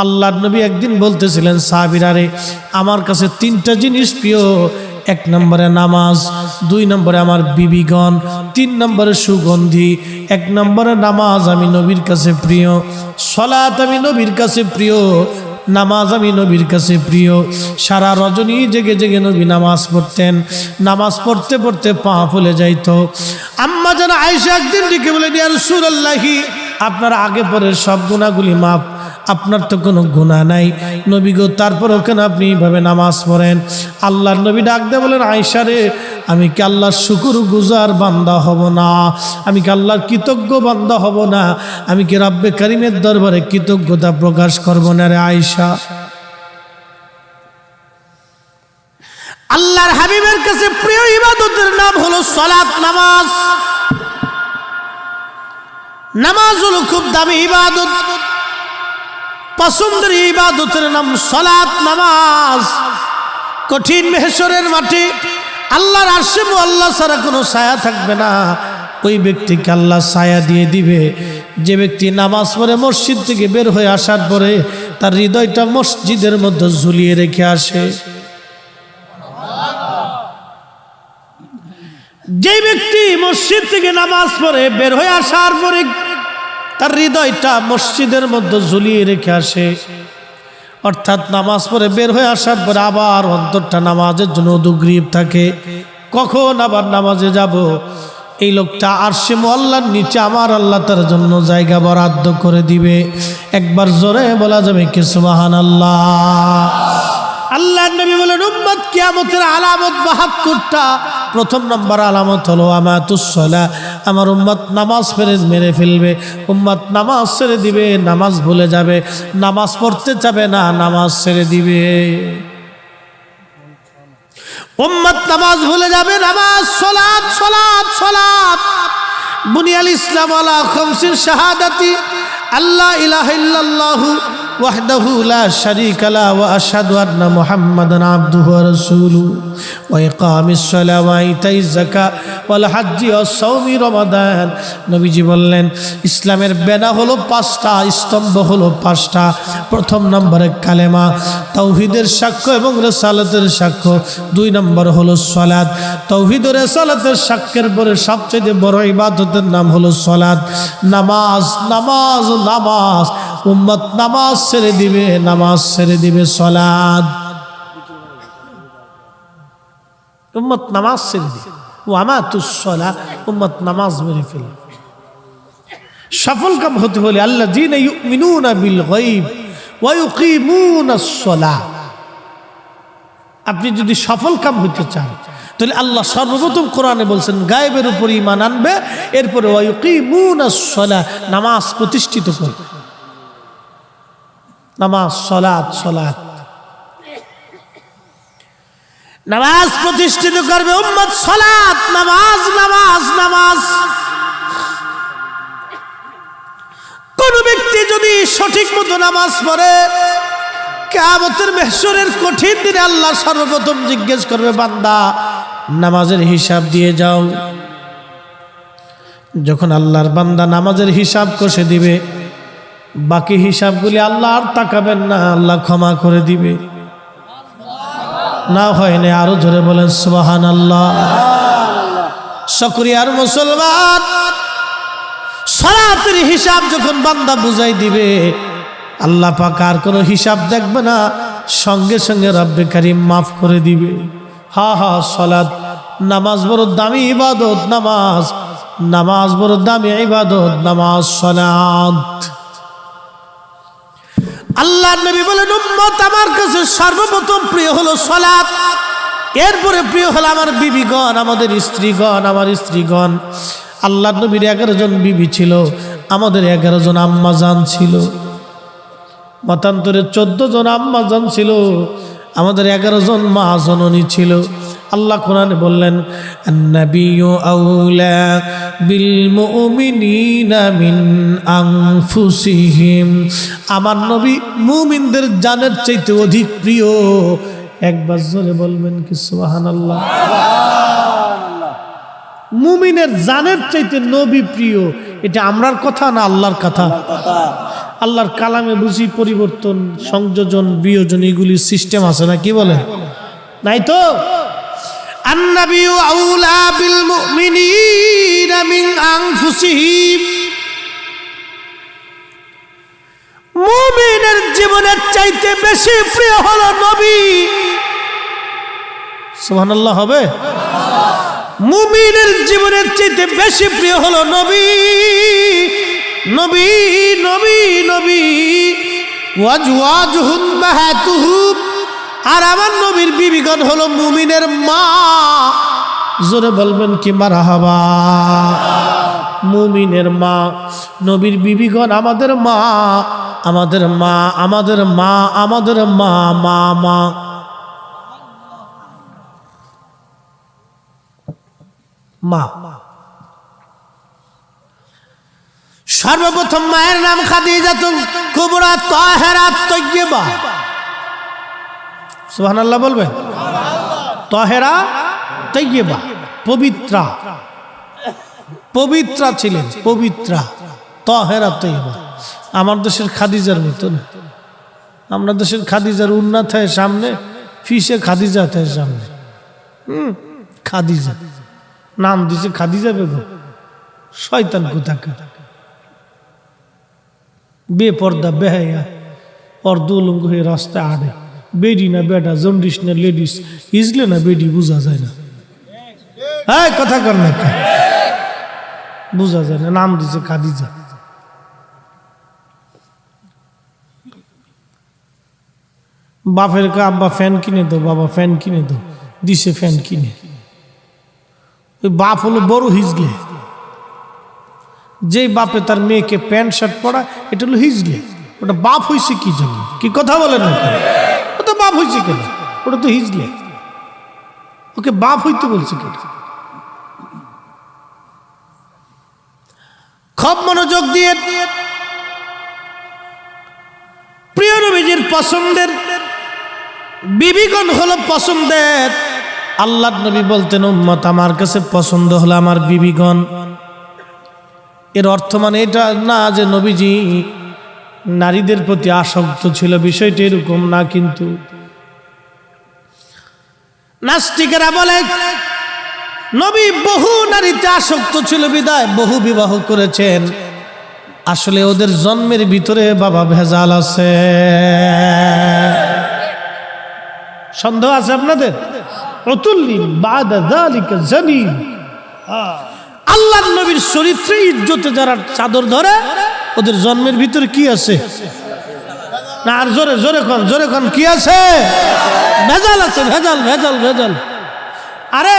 আল্লাহর নবী একদিন বলতেছিলেন সাহাবীরা রে, আমার কাছে তিনটা জিনিস প্রিয়, এক নম্বরে নামাজ, দুই নম্বরে আমার বিবিগণ, তিন নম্বরে সুগন্ধি। এক নম্বরে নামাজ আমি নবীর কাছে প্রিয়, সালাত আমি নবীর কাছে প্রিয়, নামাজ আমি নবীর কাছে প্রিয়। সারা রজনী জেগে জেগে নবী নামাজ পড়তেন, নামাজ পড়তে পড়তে পা ফুলে যাইতো। আম্মা জান আয়েশা একদিন ডেকে বলেন, ইয়া রাসূলুল্লাহি, আপনার আগে পরের সব গুনাহগুলি মাফ, আপনার তো কোনো গুনাহ নাই নবী গো, তারপর কেন আপনি এইভাবে নামাজ পড়েন? আল্লাহর নবী ডাক দিয়ে বলেন, আয়েশা রে, আমি কি আল্লাহর শুকরগুজার বান্দা হব না? আমি কি আল্লাহর কৃতজ্ঞ বান্দা হব না? আমি কি রব্বে কারিমের দরবারে কৃতজ্ঞতা প্রকাশ করব না রে আয়েশা? আল্লাহর হাবিবের কাছে প্রিয় ইবাদতের নাম হলো সালাত, নামাজ। নামাজ হলো খুব দামি ইবাদত, পছন্দের ইবাদতের নাম সালাত, নামাজ। কঠিন মেহশরের মাঠে আল্লাহর আরশে মুআল্লা ছাড়া কোনো ছায়া থাকবে না, ওই ব্যক্তিকে আল্লাহ ছায়া দিয়ে দিবে যে ব্যক্তি নামাজ পড়ে মসজিদ থেকে বের হয়ে আসার পরে তার হৃদয়টা মসজিদের মধ্যে ঝুলিয়ে রেখে আসে। যে ব্যক্তি মসজিদ থেকে নামাজ পড়ে বের হয়ে আসার পরে তার হৃদয়টা মসজিদের মধ্যে ঝুলিয়ে রেখে আসে, অর্থাৎ নামাজ পড়ে বের হয়ে আসার পরে আবার অন্তরটা নামাজের জন্য উদগ্রীব থাকে, কখন আবার নামাজে যাব। এই লোকটা আরশে মুআল্লার নিচে আমার আল্লাহ তার জন্য জায়গা বরাদ্দ করে দিবে। একবার জোরে বলা যাবে কি সুবহানাল্লাহ? আল্লাহর নবী বলেন, উম্মত কিয়ামতের আলামত ৭২টা। প্রথম নম্বর আলামত হলো আমাতুস সালাহ, আমার উম্মত নামাজ মেরে ফেলবে, উম্মত নামাজ ছেড়ে দিবে, নামাজ ভুলে যাবে, নামাজ পড়তে যাবে না, নামাজ ছেড়ে দিবে। উম্মত নামাজ ভুলে যাবে, নামাজ, সালাত, সালাত, সালাত। বুনিয়াল ইসলাম আলা খামসিন শাহাদাতি আল্লা ইলাহা ইল্লাল্লাহু ওয়াহদাহু লা শারীকা লাহু ওয়া আশহাদু আন্না মুহাম্মাদান আবদুহু ওয়া রাসূলুহু ওয়া ইকামিস সালাতি ওয়া ইতাইজ যাকাত ওয়াল হজ্জি ওয়াস সাওমি রমাদান। নবীজি বললেন, ইসলামের বেনা হলো 5টা, স্তম্ভ হলো 5টা। প্রথম নম্বরে কালেমা, তাওহীদের সাক্ষ্য এবং রিসালাতের সাক্ষ্য। 2 নম্বর হলো সালাত। তাওহীদ ও রিসালাতের সাক্ষ্যের পরে সবচেয়ে বড় ইবাদতের নাম হলো সালাত, নামাজ, নামাজ, নামাজ। উম্মত নামাজ ছেড়ে দিবে, নামাজ ছেড়ে দিবে, সালাত। উম্মত নামাজ ছেড়ে দিবে, ওয়ামাতুস সালাহ, উম্মত নামাজ মেরে ফেলে। সফল কাম হতে হলে আল্লাযীনা ইউমিনুনা বিল গায়ব ওয়া ইউকিমুনাস সালাহ। আপনি যদি সফল কাম হতে চান তাহলে আল্লাহ সর্বপ্রথম কোরআনে বলছেন গায়েবের উপর ঈমান আনবে, এরপরে ওয়া ইউকিমুনাস সালাহ, নামাজ প্রতিষ্ঠিত করবে। নামাজ, সালাত, সালাত, নামাজ প্রতিষ্ঠিত করবে উম্মত, সালাত, নামাজ, নামাজ, নামাজ। কোন ব্যক্তি যদি সঠিক মতো নামাজ পড়ে, কিয়ামতের মাহশরের কঠিন দিনে আল্লাহ সর্বপ্রথম জিজ্ঞেস করবে, বান্দা নামাজের হিসাব দিয়ে যাও। যখন আল্লাহর বান্দা নামাজের হিসাব কষে দিবে, বাকি হিসাবগুলি আল্লাহ আর তাকাবেন না, আল্লাহ ক্ষমা করে দিবে। না হয় না, আরো জোরে বলেন সুবহানাল্লাহ। শুকরিয়ার মুসলমান, সালাতের হিসাব যখন বান্দা বুঝাই দিবে, আল্লাহ পাক আর কোনো হিসাব দেখবে না, সঙ্গে সঙ্গে রব্বে কারীম মাফ করে দিবে। হা হা, সালাত, নামাজ বড় দামি ইবাদত, নামাজ, নামাজ বড় দামি ইবাদত, নামাজ, সালাত। আল্লাহর নবী বলেন, উম্মত আমার কাছে সর্বপ্রথম প্রিয় হলো সালাত, এরপরে প্রিয় হলো আমার বিবিগণ, আমাদের স্ত্রীগণ, আমার স্ত্রীগণ। আল্লাহর নবীর 11 জন বিবি ছিল, আমাদের 11 জন আম্মাজান ছিল। মতান্তরে 14 জন আম্মাজান ছিল, আমাদের 11 জন মা জননী ছিল। আল্লাহ কোরআনে বললেন, আন-নাবিয়্যু আউলা বিল মুমিনিনা মিন আনফুসিহিম, আমার নবী মুমিনদের জানের চাইতে অধিক প্রিয়। একবার জোরে বলবেন কি সুবহানাল্লাহ? মুমিনের জানের চাইতে নবী প্রিয়, এটা আমরার কথা না আল্লাহর কথা? আল্লাহর কালামে বুঝি পরিবর্তন, সংযোজন, বিয়োজন এগুলি সিস্টেম আছে না? কি বলে? নাই তো। আন-নাবিয়্যু আউলা বিল মুমিনিনা মিন আনফুসিহিম, মুমিনের জীবনের চাইতে বেশি প্রিয় হলো নবী। সুবহানাল্লাহ হবে। মুমিনের জীবনের চাইতে বেশি প্রিয় হলো নবী, নবী নবী নবী। ওয়াজওয়াজুহুম মাহাতুহু, আর আমার নবীর বিবিগণ হলো মুমিনের মা। জোরে বলবেন কি মারহাবা। মুমিনের মা, নবীর বিবিগণ আমাদের মা, আমাদের মা, আমাদের মা, আমাদের মা, মা মা। মা সর্বপ্রথম মায়ের নাম খাদিজাতুল কুবরা তাহেরা তয়্যিবা। সুবহানাল্লাহ বলবেন। তাহেরা তয়্যিবা, পবিত্রা, পবিত্রা ছিলেন, পবিত্রা, তাহেরা তয়্যিবা। আমার দেশের খাদিজার মতো না। আমরা দেশের খাদিজার উন্নাত হয় সামনে, ফিসে খাদিজা হয় সামনে। খাদিজা নাম দিছে খাদিজা বেগম। শয়তান কোথাকার, বেপর্দা, বেহায়া, অর্ধউলঙ্গ হয়ে রাস্তায় আড়ে। বেডি না বেটা, জন্ডিস না লেডিস, ইজলে না বেডি বোঝা যায় না। হ্যাঁ কথা কর না, বোঝা যায় না। নাম দিছে খাদিজা। বাপের কা আব্বা ফ্যান কিনে দাও, বাবা ফ্যান কিনে দাও, দিছে ফ্যান কিনে। ওই বাপ হলো বড় হিজলে। যে বাপে তার মেয়েকে প্যান্ট শার্ট পরা, এটা হলো হিজলে। ওটা বাপ হয়েছে কি জন্য? কি কথা বলেন না? ওটা বাপ হয়েছে কেন? ওটা তো হিজলে। ওকে বাপ হইতে বলছে কেন? খুব মনোযোগ দিয়ে প্রিয় নবীজির পছন্দের বিবিগণ হলো পছন্দের। আল্লাহর নবী বলতেন, উম্মত আমার কাছে পছন্দ হলো আমার বিবিগণ। এর অর্থ মানে এটা না যে নবীজি নারীদের প্রতি আসক্ত ছিল, বিষয়টি এরকম না। কিন্তু নাস্তিকেরা বলে নবী বহু নারীতে আসক্ত ছিল বিদায় বহু বিবাহ করেছেন। আসলে ওদের জন্মের ভিতরে বাবা ভেজাল আছে। সন্দেহ আছে আপনাদের? আল্লাহর নবীর চরিত্রে ইজ্জতে যারা চাদর ধরে, ওদের জন্মের ভিতরে কি আছে? না আর জোরে জোরে কোন, জোরে কোন, কি আছে? ভেজাল আছে, ভেজাল ভেজাল ভেজাল। আরে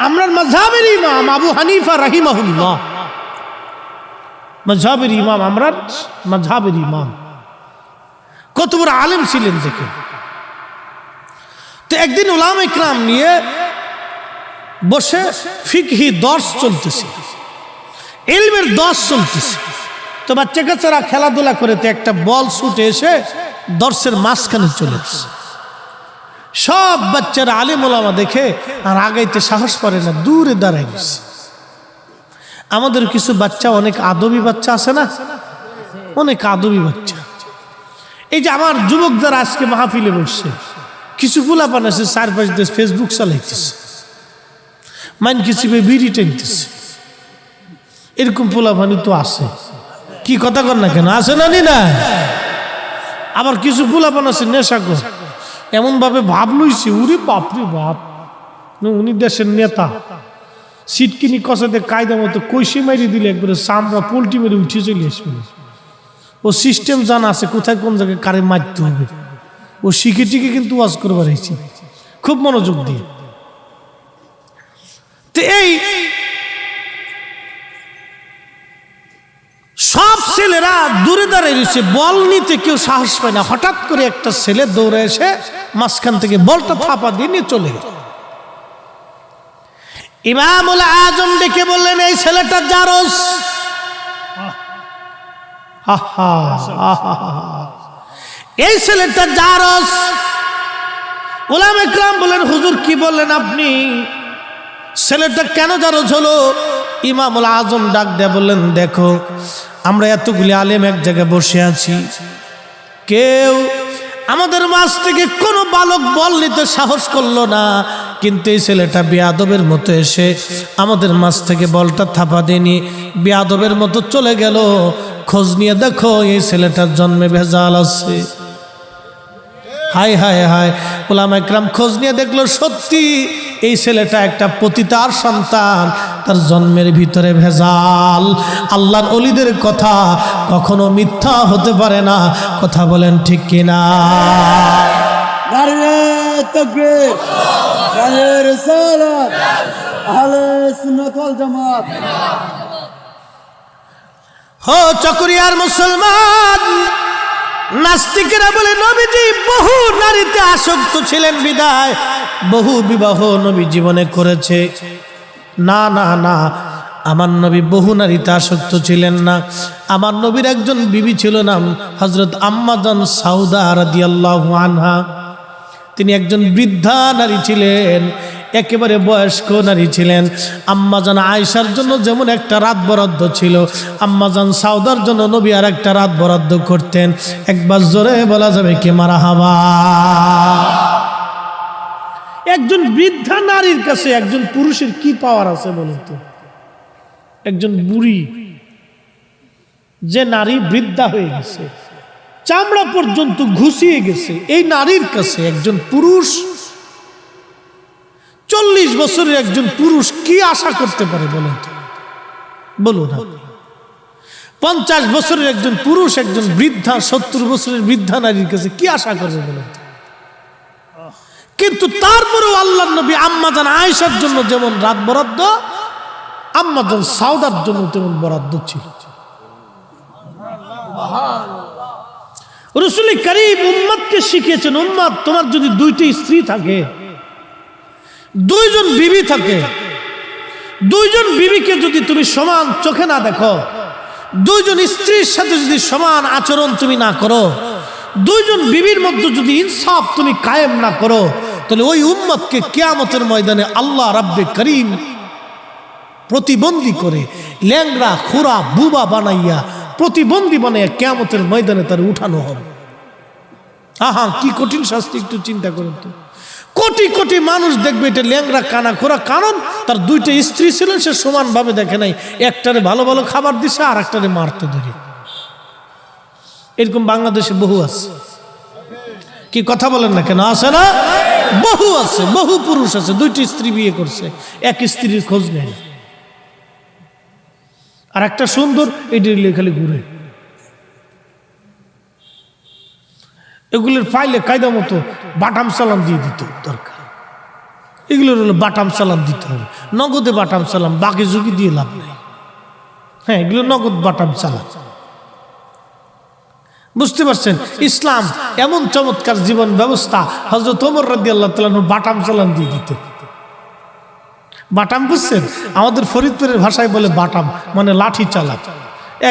আমরার মাযহাবের ইমাম আবু হানিফা রাহিমাহুল্লাহ, মাযহাবের ইমাম, আমরার মাযহাবের ইমাম, কত বড় আলেম ছিলেন দেখেন। তো একদিন উলামা ইকরাম নিয়ে বসে ফিকহি দর্স চলতেছে, ইলমের দর্স চলতেছে। তো বাচ্চা কাচ্চারা খেলাধুলা করে, তো একটা বল ছুটে এসে দর্সের মাঝখানে চলে আসছে। সব বাচ্চারা আলেম ওলামা দেখে আর আগাইতে সাহস পারে না, দূরে দাঁড়ায় গেছে। আমাদের কিছু বাচ্চা, অনেক আদবী বাচ্চা আছে না, অনেক আদবী বাচ্চা। এই যে আমার যুবক যারা আজকে মাহফিলে বসছে, কিছু পোলাপান আছে চারপাশ দিয়ে ফেসবুক চালাইতেছে, মাইন কিছু বিড়ি টেনতেছে। এরকম পোলাপানি তো আছে, কি কথা কর না কেন? আছে না না? আবার কিছু পোলাপান আছে নেশাখোর, এমন ভাবে ভাব লইছে, উরে বাপরে বাপ, উনি দেশের নেতা। সিটকিনি কষাতে কায়দা মতো কইসে মারি দিলে একবারে চামড়া পোল্ট্রি মেরে উঠে চলে আসবে। ও সিস্টেম জানা আছে, কোথায় কোন জায়গায় কারে মারতে হবে। ও শিখে টিকে কিন্তু ওয়াজ করবার হয়েছে, খুব মনোযোগ দিয়ে। তো এই সব ছেলেরা দূরে দাঁড়িয়ে রয়েছে, বল নিতে কেউ সাহস পায় না। হঠাৎ করে একটা ছেলে দৌড়ে এসে মাঝখান থেকে বলটা থাপা দিয়ে নিয়ে চলে গেল। ইমামুল আজম ডেকে বললেন, এই ছেলেটা জারস। এই ছেলেটা জারস। উলামা ইকরাম বলেন, হুজুর কি বললেন আপনি? ছেলেটা কেন জারস হলো? ইমামুল আজম ডাক দেয়া বললেন, দেখো আমরা এতগুলি আলেম এক জায়গায় বসে আছি, কেউ আমাদের মাঝ থেকে কোনো বালক বল নিতে সাহস করলো না, কিন্তু এই ছেলেটা বেয়াদবের মতো এসে আমাদের মাঝ থেকে বলটা থাপা দেনি বেয়াদবের মতো চলে গেল। খোঁজ নিয়ে দেখো এই ছেলেটার জন্মে ভেজাল আছে। হায় হায় হায়, ওলামা একরাম খোঁজ নিয়ে দেখলো সত্যি এই ছেলেটা একটা পতিতার সন্তান, তার জন্মের ভিতরে ভেজাল। আল্লাহর ওলিদের কথা কখনো মিথ্যা হতে পারে না, কথা বলেন ঠিক কিনা? নারে তাকবীর, নারে রিসালাত, আহলে সুন্নাত ওয়াল জামাত। হো চকরিয়ার মুসলমান, নাস্তিকেরা বলে নবীজি বহু নারীতে আসক্ত ছিলেন বিদায় বহু বিবাহ নবী জীবনে করেছে। না না না, আমার নবী বহু নারীতে আসক্ত ছিলেন না। আমার নবীর একজন বিবি ছিল, নাম হযরত আম্মা জান সাউদা রাদিয়াল্লাহু আনহা। তিনি একজন বৃদ্ধা নারী ছিলেন, একেবারে বয়স্ক নারী ছিলেন। আম্মাজান আয়েশার জন্য যেমন একটা রাত বরাদ্দ ছিল, আম্মাজান সাউদার জন্য নবী আর একটা রাত বরাদ্দ করতেন। একবার জোরে বলা যাবে কি মারহাবা? একজন বৃদ্ধা নারীর কাছে একজন পুরুষের কি পাওয়ার আছে বলুন তো? একজন বুড়ি, যে নারী বৃদ্ধা হয়ে গেছে, চামড়া পর্যন্ত ঘুষিয়ে গেছে, এই নারীর কাছে একজন পুরুষ 40 বছরের একজন পুরুষ কি আশা করতে পারে বলেন তো? বলুন না। 50 বছরের একজন পুরুষ একজন বৃদ্ধা 70 বছরের বৃদ্ধা নারীর কাছে কি আশা করবে বলেন তো? কিন্তু তারপরেও আল্লাহর নবী আম্মাজান আয়েশার জন্য যেমন রাত বরাদ্দ, আম্মাজান সাউদার জন্য তেমন বরাদ্দ ছিল। রাসূল করিম উম্মতকে শিখিয়েছেন, উম্মত তোমার যদি দুইটি স্ত্রী থাকে, দুইজন বিবি থাকে, দুইজন বিবিকে যদি তুমি সমান চোখে না দেখো, দুইজন স্ত্রীর সাথে যদি সমান আচরণ তুমি না করো, দুইজন বিবির মধ্যে যদি ইনসাফ তুমি কায়েম না করো, তাহলে ওই উম্মতকে কিয়ামতের ময়দানে আল্লাহ রাব্বে করিম প্রতিবন্ধী করে ল্যাংড়া খুরা বুবা বানাইয়া প্রতিবন্ধী বানাইয়া কিয়ামতের ময়দানে তার উঠানো হবে। আহা, কি কঠিন শাস্তি, একটু চিন্তা করুন তো। কোটি কোটি মানুষ দেখবে এটা ল্যাংড়া কানা খোরা, কারণ তার দুইটা স্ত্রী ছিলেন, সে সমানভাবে দেখে নাই, একটারে ভালো ভালো খাবার দিছে আর একটারে মারতে ধরে। এরকম বাংলাদেশে বহু আছে, কি কথা বলেন না কেন? আছে না? বহু আছে, বহু পুরুষ আছে দুইটি স্ত্রী বিয়ে করছে, এক স্ত্রীর খোঁজ নেয়। আর একটা সুন্দর এটি খালি ঘুরে, এগুলোর ফাইলে কায়দা মতো বাটাম সালাম দিয়ে দিত দরকার। এগুলোর হলো বাটাম সালাম দিতে হবে, নগদে বাটাম সালাম, বাকি ঝুঁকি দিয়ে লাভ নেই। হ্যাঁ, এগুলো নগদ বাটাম সালাম। বুঝতে পারছেন? ইসলাম এমন চমৎকার জীবন ব্যবস্থা। হযরত ওমর রাদিয়াল্লাহু তাআলা বাটাম সালাম দিয়ে দিত। বাটাম বুঝছেন? আমাদের ফরিদপুরের ভাষায় বলে বাটাম, মানে লাঠি চালান।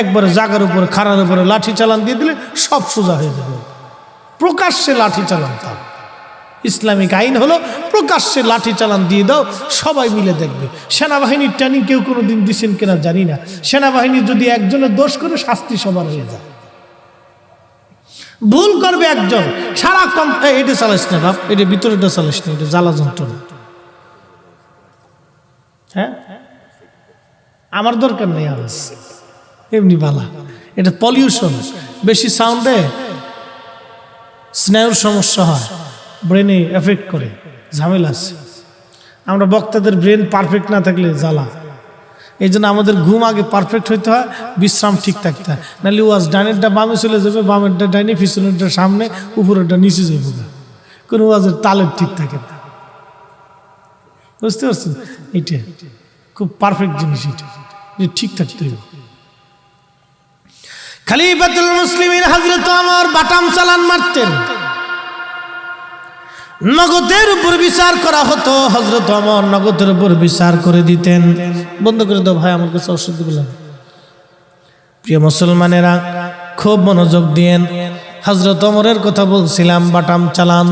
একবারে জাগার উপরে খাড়ার উপরে লাঠি চালান দিয়ে দিলে সব সোজা হয়ে যাবে। প্রকাশ্যে লাঠি চালান, তাও ইসলামিক আইন হলো প্রকাশ্যে লাঠি চালান দিয়ে দাও, সবাই মিলে দেখবে। সেনাবাহিনীর ট্রেনিং কেউ কোনোদিন দিচ্ছেন কিনা জানি না, সেনাবাহিনী যদি একজনের দোষ করে শাস্তি সবার হয়ে যায়। ভুল করবে একজন, সারাক্ষণ এটা চালাইস না বাপ, এটা ভিতরেটা চালাইস না, এটা জ্বালা যন্ত্রণা। হ্যাঁ, আমার দরকার নেই আওয়াজ, এমনি বালা, এটা পলিউশন, বেশি সাউন্ডে স্নায়ুর সমস্যা হয়, ব্রেনে এফেক্ট করে, ঝামেলা আছে। আমরা বক্তাদের ব্রেন পারফেক্ট না থাকলে জ্বালা। এই জন্য আমাদের ঘুম আগে পারফেক্ট হইতে হয়, বিশ্রাম ঠিক থাকতে হয়, নাহলে ওয়াজ ডাইনেরটা বামে চলে যাবে, বামেরটা ডাইনে, পিছনেরটা সামনে, উপরেরটা নিচে যাবে, কোনো ওয়াজের তালের ঠিক থাকে না। বুঝতে পারছেন? এইটা খুব পারফেক্ট জিনিস, এটা ঠিক থাকতে হবে। খলিফাতুল মুসলিমিন হযরত ওমর বাটাম চালান মারতেন, নগদের উপর বিচার করা হতো, হযরত ওমর নগদের উপর বিচার করে দিতেন। বন্ধ করে দাও ভাই, আমার কাছে অসুবিধা বললাম। প্রিয় মুসলমানেরা খুব মনোযোগ দিয়েন, হযরত ওমরের কথা বলছিলাম, বাটাম চালান।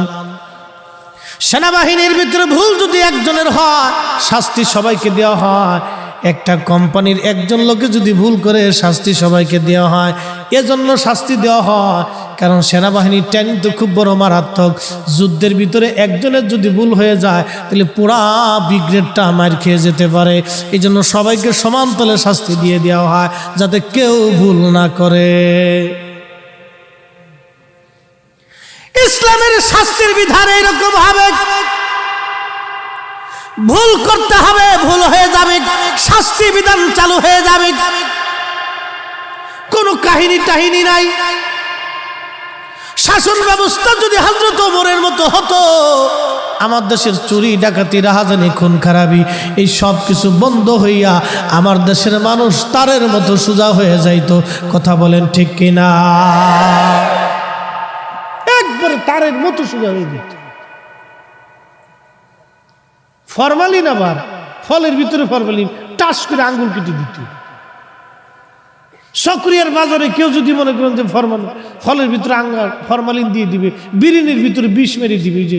সেনাবাহিনীর ভিতরে ভুল যদি একজনের হয়, শাস্তি সবাইকে দেওয়া হয়। একটা কোম্পানির একজন লোকে যদি ভুল করে শাস্তি সবাইকে দেওয়া হয়, এজন্য শাস্তি দেওয়া হয় কারণ সেনাবাহিনীর ট্রেনিং তো খুব বড় মারাত্মক। যুদ্ধের ভিতরে একজনের যদি ভুল হয়ে যায় তাহলে পুরা ব্রিগেডটা মার খেয়ে যেতে পারে। এই জন্য সবাইকে সমান তলে শাস্তি দিয়ে দেওয়া হয় যাতে কেউ ভুল না করে। ইসলামের শাস্তির বিধান এরকম হবে, ভুল করতে হবে, ভুল হয়ে যাবে, শাস্তি বিধান চালু হয়ে যাবে, কোনো কাহিনী টাহিনী নাই। শাসন ব্যবস্থা যদি হযরত ওমরের মতো হতো, আমার দেশের চুরি ডাকাতি রাহাজানি খুন খারাপি এই সব কিছু বন্ধ হইয়া আমার দেশের মানুষ তারের মতো সোজা হয়ে যাইতো। কথা বলেন ঠিক কিনা? একবারে তারের মতো সোজা হয়ে যেত। ফরমালিন, আবার ফলের ভিতরে ফরমালিন টাস করে আঙ্গুল কেটে দিত। সক্রিয়ার বাজারে কেউ যদি মনে করেন যে ফলের ভিতরে ফরমালিন দিয়ে দিবে, বিরিয়ানির ভিতরে বিষ মেরে দিবে, যে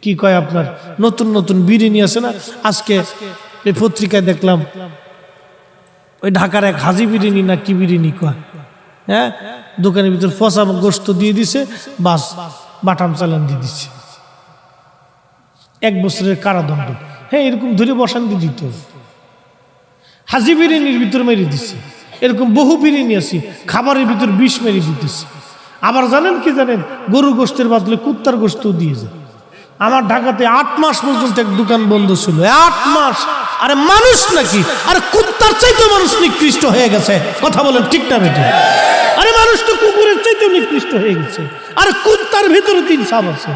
কি কয় আপনার নতুন নতুন বিরিয়ানি আছে না, আজকে এই পত্রিকায় দেখলাম ওই ঢাকার এক হাজি বিরিয়ানি না কি বিরিয়ানি কয়, হ্যাঁ, দোকানের ভিতরে পচা গোস্ত দিয়ে দিছে, বাস বাটাম চালান দিয়ে দিচ্ছে, 1 বছরের কারাদণ্ড। হ্যাঁ, এরকম ধরে বসান দিয়ে দিত। হাজি বিরিয়ানির ভিতরে মেরে দিচ্ছে। এরকম বহু বিরিয়ানি আছে খাবারের ভিতর বিষ মেরে দিতেছে। আবার জানেন কি জানেন, গরু গোস্তের বদলে কুত্তার গোস্ত দিয়েছে। আমার ঢাকাতে 8 মাস পর্যন্ত এক দোকান বন্ধ ছিল। 8 মাস। আরে মানুষ নাকি? আরে কুত্তার চাইতে মানুষ নিকৃষ্ট হয়ে গেছে। কথা বলেন ঠিক না বেটি? আরে মানুষ তো কুকুরের চাইতে নিকৃষ্ট হয়ে গেছে। আরে কুত্তার ভিতরে 3 সাপ আছে।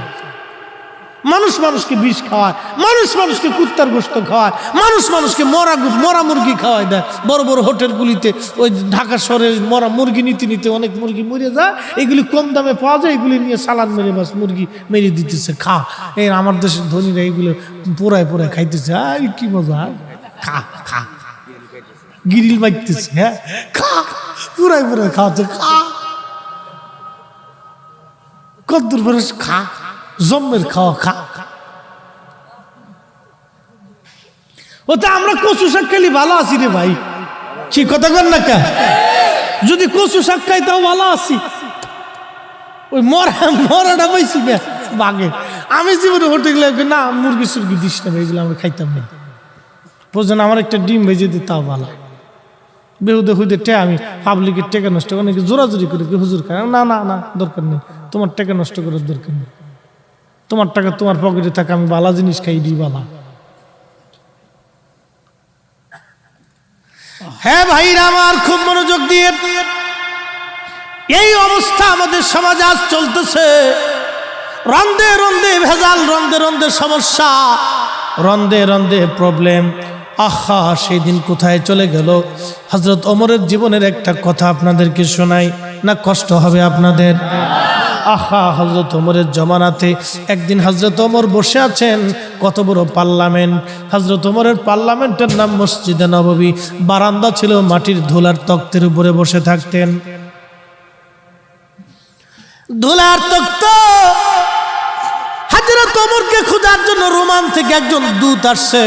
মানুষ মানুষকে বিষ খাওয়ায়, মানুষ মানুষকে কুত্তার গোস্ত খাওয়ায়, মানুষ মানুষকে মরা মুরগি খাওয়ায় দেয়। বড় বড় হোটেলগুলিতে ওই ঢাকা শহরে মরা মুরগি নিতে নিতে অনেক মুরগি মরে যায়, এগুলি কম দামে পাওয়া যায়, এগুলি নিয়ে সালান মেরে বাস মুরগি মেরে দিতেছে, খা। এই আমার দেশের ধনীরা এগুলো পোড়ায় পোড়ায় খাইতেছে। আর কি মজা, খা খা, গিরিল বাজতেছে, হ্যাঁ, খা, পুরাই পুরাই খাওয়াচ্ছে, খা, কদ্দুর বরস, খা, জম্মের খাওয়া, খা। ওটা আমরা কচু শাক খেলি ভালো আছি রে ভাই, কি কথা কর না কা? যদি কচু শাক খাই তাও ভালো আছি। ওই মরাটা পাইছি না বাগে। আমি জীবনে হোটেলে না মুরগি সুরগি দিস না, এগুলো আমরা খাইতাম না। প্রয়োজন আমার একটা ডিম ভেজে দিই তাও ভালো। বেহুদে হুদে টে আমি পাবলিকের টেকা নষ্ট করে, অনেকে জোরাজোরি করে কি হুজুর খায় না, না না দরকার নেই, তোমার টেকা নষ্ট করার দরকার নেই। তোমার টাকা তোমার পকেটে থাকে, আমি বালা জিনিস খাই দিই বালা। হ্যাঁ ভাইরা আমার, খুব মনোযোগ দিয়ে, এই অবস্থা আমাদের সমাজে আজ চলতেছে। রন্দে রন্দে ভেজাল, রন্দে রন্দে সমস্যা, রন্দে রন্দে প্রবলেম। আহা, সেই দিন কোথায় চলে গেল? হযরত ওমরের জীবনের একটা কথা আপনাদেরকে শোনাই, না কষ্ট হবে আপনাদের? আহা, হযরত ওমরের জমানাতে একদিন হযরত ওমর বসে আছেন, কত বড় পার্লামেন্ট। হযরত ওমরের পার্লামেন্টের নাম মসজিদে নববী। বারান্দা ছিল মাটির ধুলার তক্তের উপরে বসে থাকতেন। ধুলার তক্ত। হযরত ওমরকে খোঁজার জন্য রোমান থেকে একজন দূত আসছে।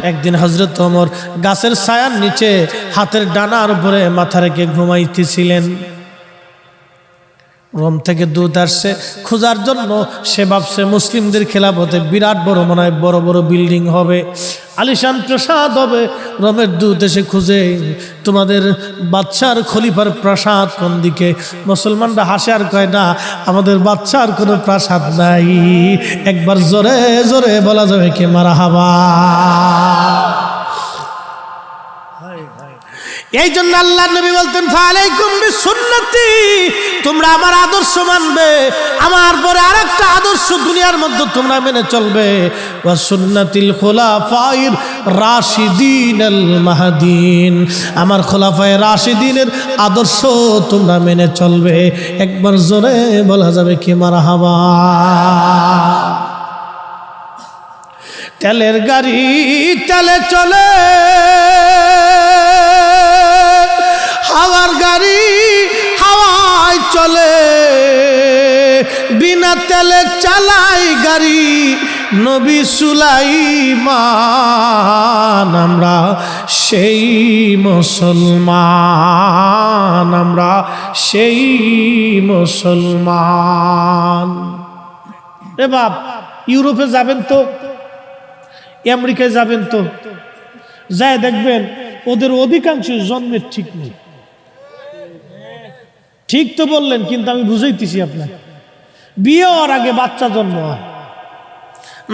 একদিন হযরত ওমর গাছের ছায়ার নিচে হাতের ডানার উপরে মাথা রেখে ঘুমাইতেছিলেন। রোম থেকে দূত আসছে খোঁজার জন্য। সে ভাবছে মুসলিমদের খেলাফতে বিরাট বড়, মনে হয় বড় বড় বিল্ডিং হবে, আলিশান প্রাসাদ হবে। রোমের দূত এসে খুঁজে, তোমাদের বাদশার খলিফার প্রাসাদ কোন দিকে? মুসলমানরা হাসে আর কয়, না, আমাদের বাদশার কোনো প্রাসাদ নাই। একবার জোরে জোরে বলা যাবে কি মারহাবা। এই জন্য আল্লাহ নবী বলতেন, ফালাইকুম বিসুন্নতি, তোমরা আমার আদর্শ মানবে, আমার পরে আরেকটা আদর্শ দুনিয়ার মধ্যে তোমরা মেনে চলবে। ওয়া সুন্নাতিল খুলাফায়ে রাশিদিনাল মাহদিন, আমার খোলাফায়ে রাশিদিনের আদর্শ তোমরা মেনে চলবে। একবার জোরে বলা যাবে কি মারহাবা। তেলের গাড়ি তেলে চলে, হাওয়ার গাড়ি হাওয়ায় চলে, বিনা তেলে চালাই গাড়ি, নবী সুলাইমান আমরা সেই মুসলমান, আমরা সেই মুসলমান। এ বাপ, ইউরোপে যাবেন তো, আমেরিকায় যাবেন তো, যায় দেখবেন ওদের অধিকাংশ জন্মের ঠিক নেই। ঠিক তো বললেন, কিন্তু আমি বুঝাইতেছি আপনার, বিয়ে হওয়ার আগে বাচ্চা জন্ম হয়,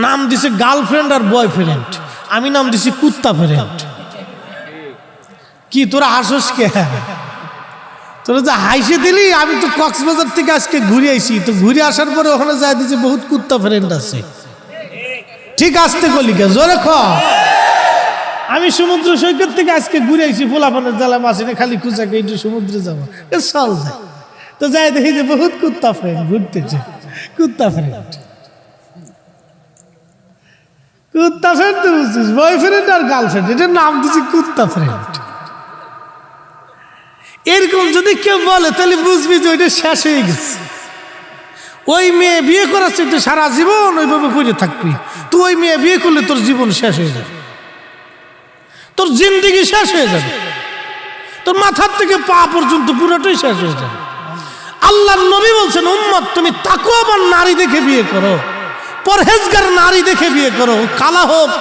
নাম দিছে গার্লফ্রেন্ড আর বয়ফ্রেন্ড, আমি নাম দিছি কুত্তা ফ্রেন্ড। কি তোরা হাসস কে? তোরা যে হাইসে দিলি, আমি তো কক্সবাজার থেকে আজকে ঘুরে আইছি, তো ঘুরে আসার পরে ওখানে যায় দিছে বহুত কুত্তা ফ্রেন্ড আছে। ঠিক আসতে কলিকা জোরে খ। আমি সমুদ্র সৈকত থেকে আজকে ঘুরে আইছি, পোলাপানের জ্বালা মাসিনে খালি খুঁজাকে একটু সমুদ্রে যাবো, চল যায়। তো যাই দেখি যে বহুত কুত্তা ফ্রেন্ড ঘুরতেছে, কুত্তা ফ্রেন্ড। কুত্তা ফ্রেন্ড তো বুঝছিস, বয়ফ্রেন্ড আর গার্লফ্রেন্ড, এটার নাম দিচ্ছি কুত্তা ফ্রেন্ড। এরকম যদি কেউ বলে তাহলে বুঝবি যে ওইটা শেষ হয়ে গেছে। ওই মেয়ে বিয়ে করাচ্ছে তো সারা জীবন ওইভাবে করে থাকবি। তুই ওই মেয়ে বিয়ে করলে তোর জীবন শেষ হয়ে যাবে, তোর জিন্দেগি শেষ হয়ে যাবে, তোর মাথার থেকে পা পর্যন্ত পুরোটাই শেষ হয়ে যাবে। আল্লাহর নবী বলছেন, উম্মত তুমি তাকওয়াবান নারী দেখে বিয়ে করো, পরহেজগার নারী দেখে বিয়ে করো। ও কালা হোক,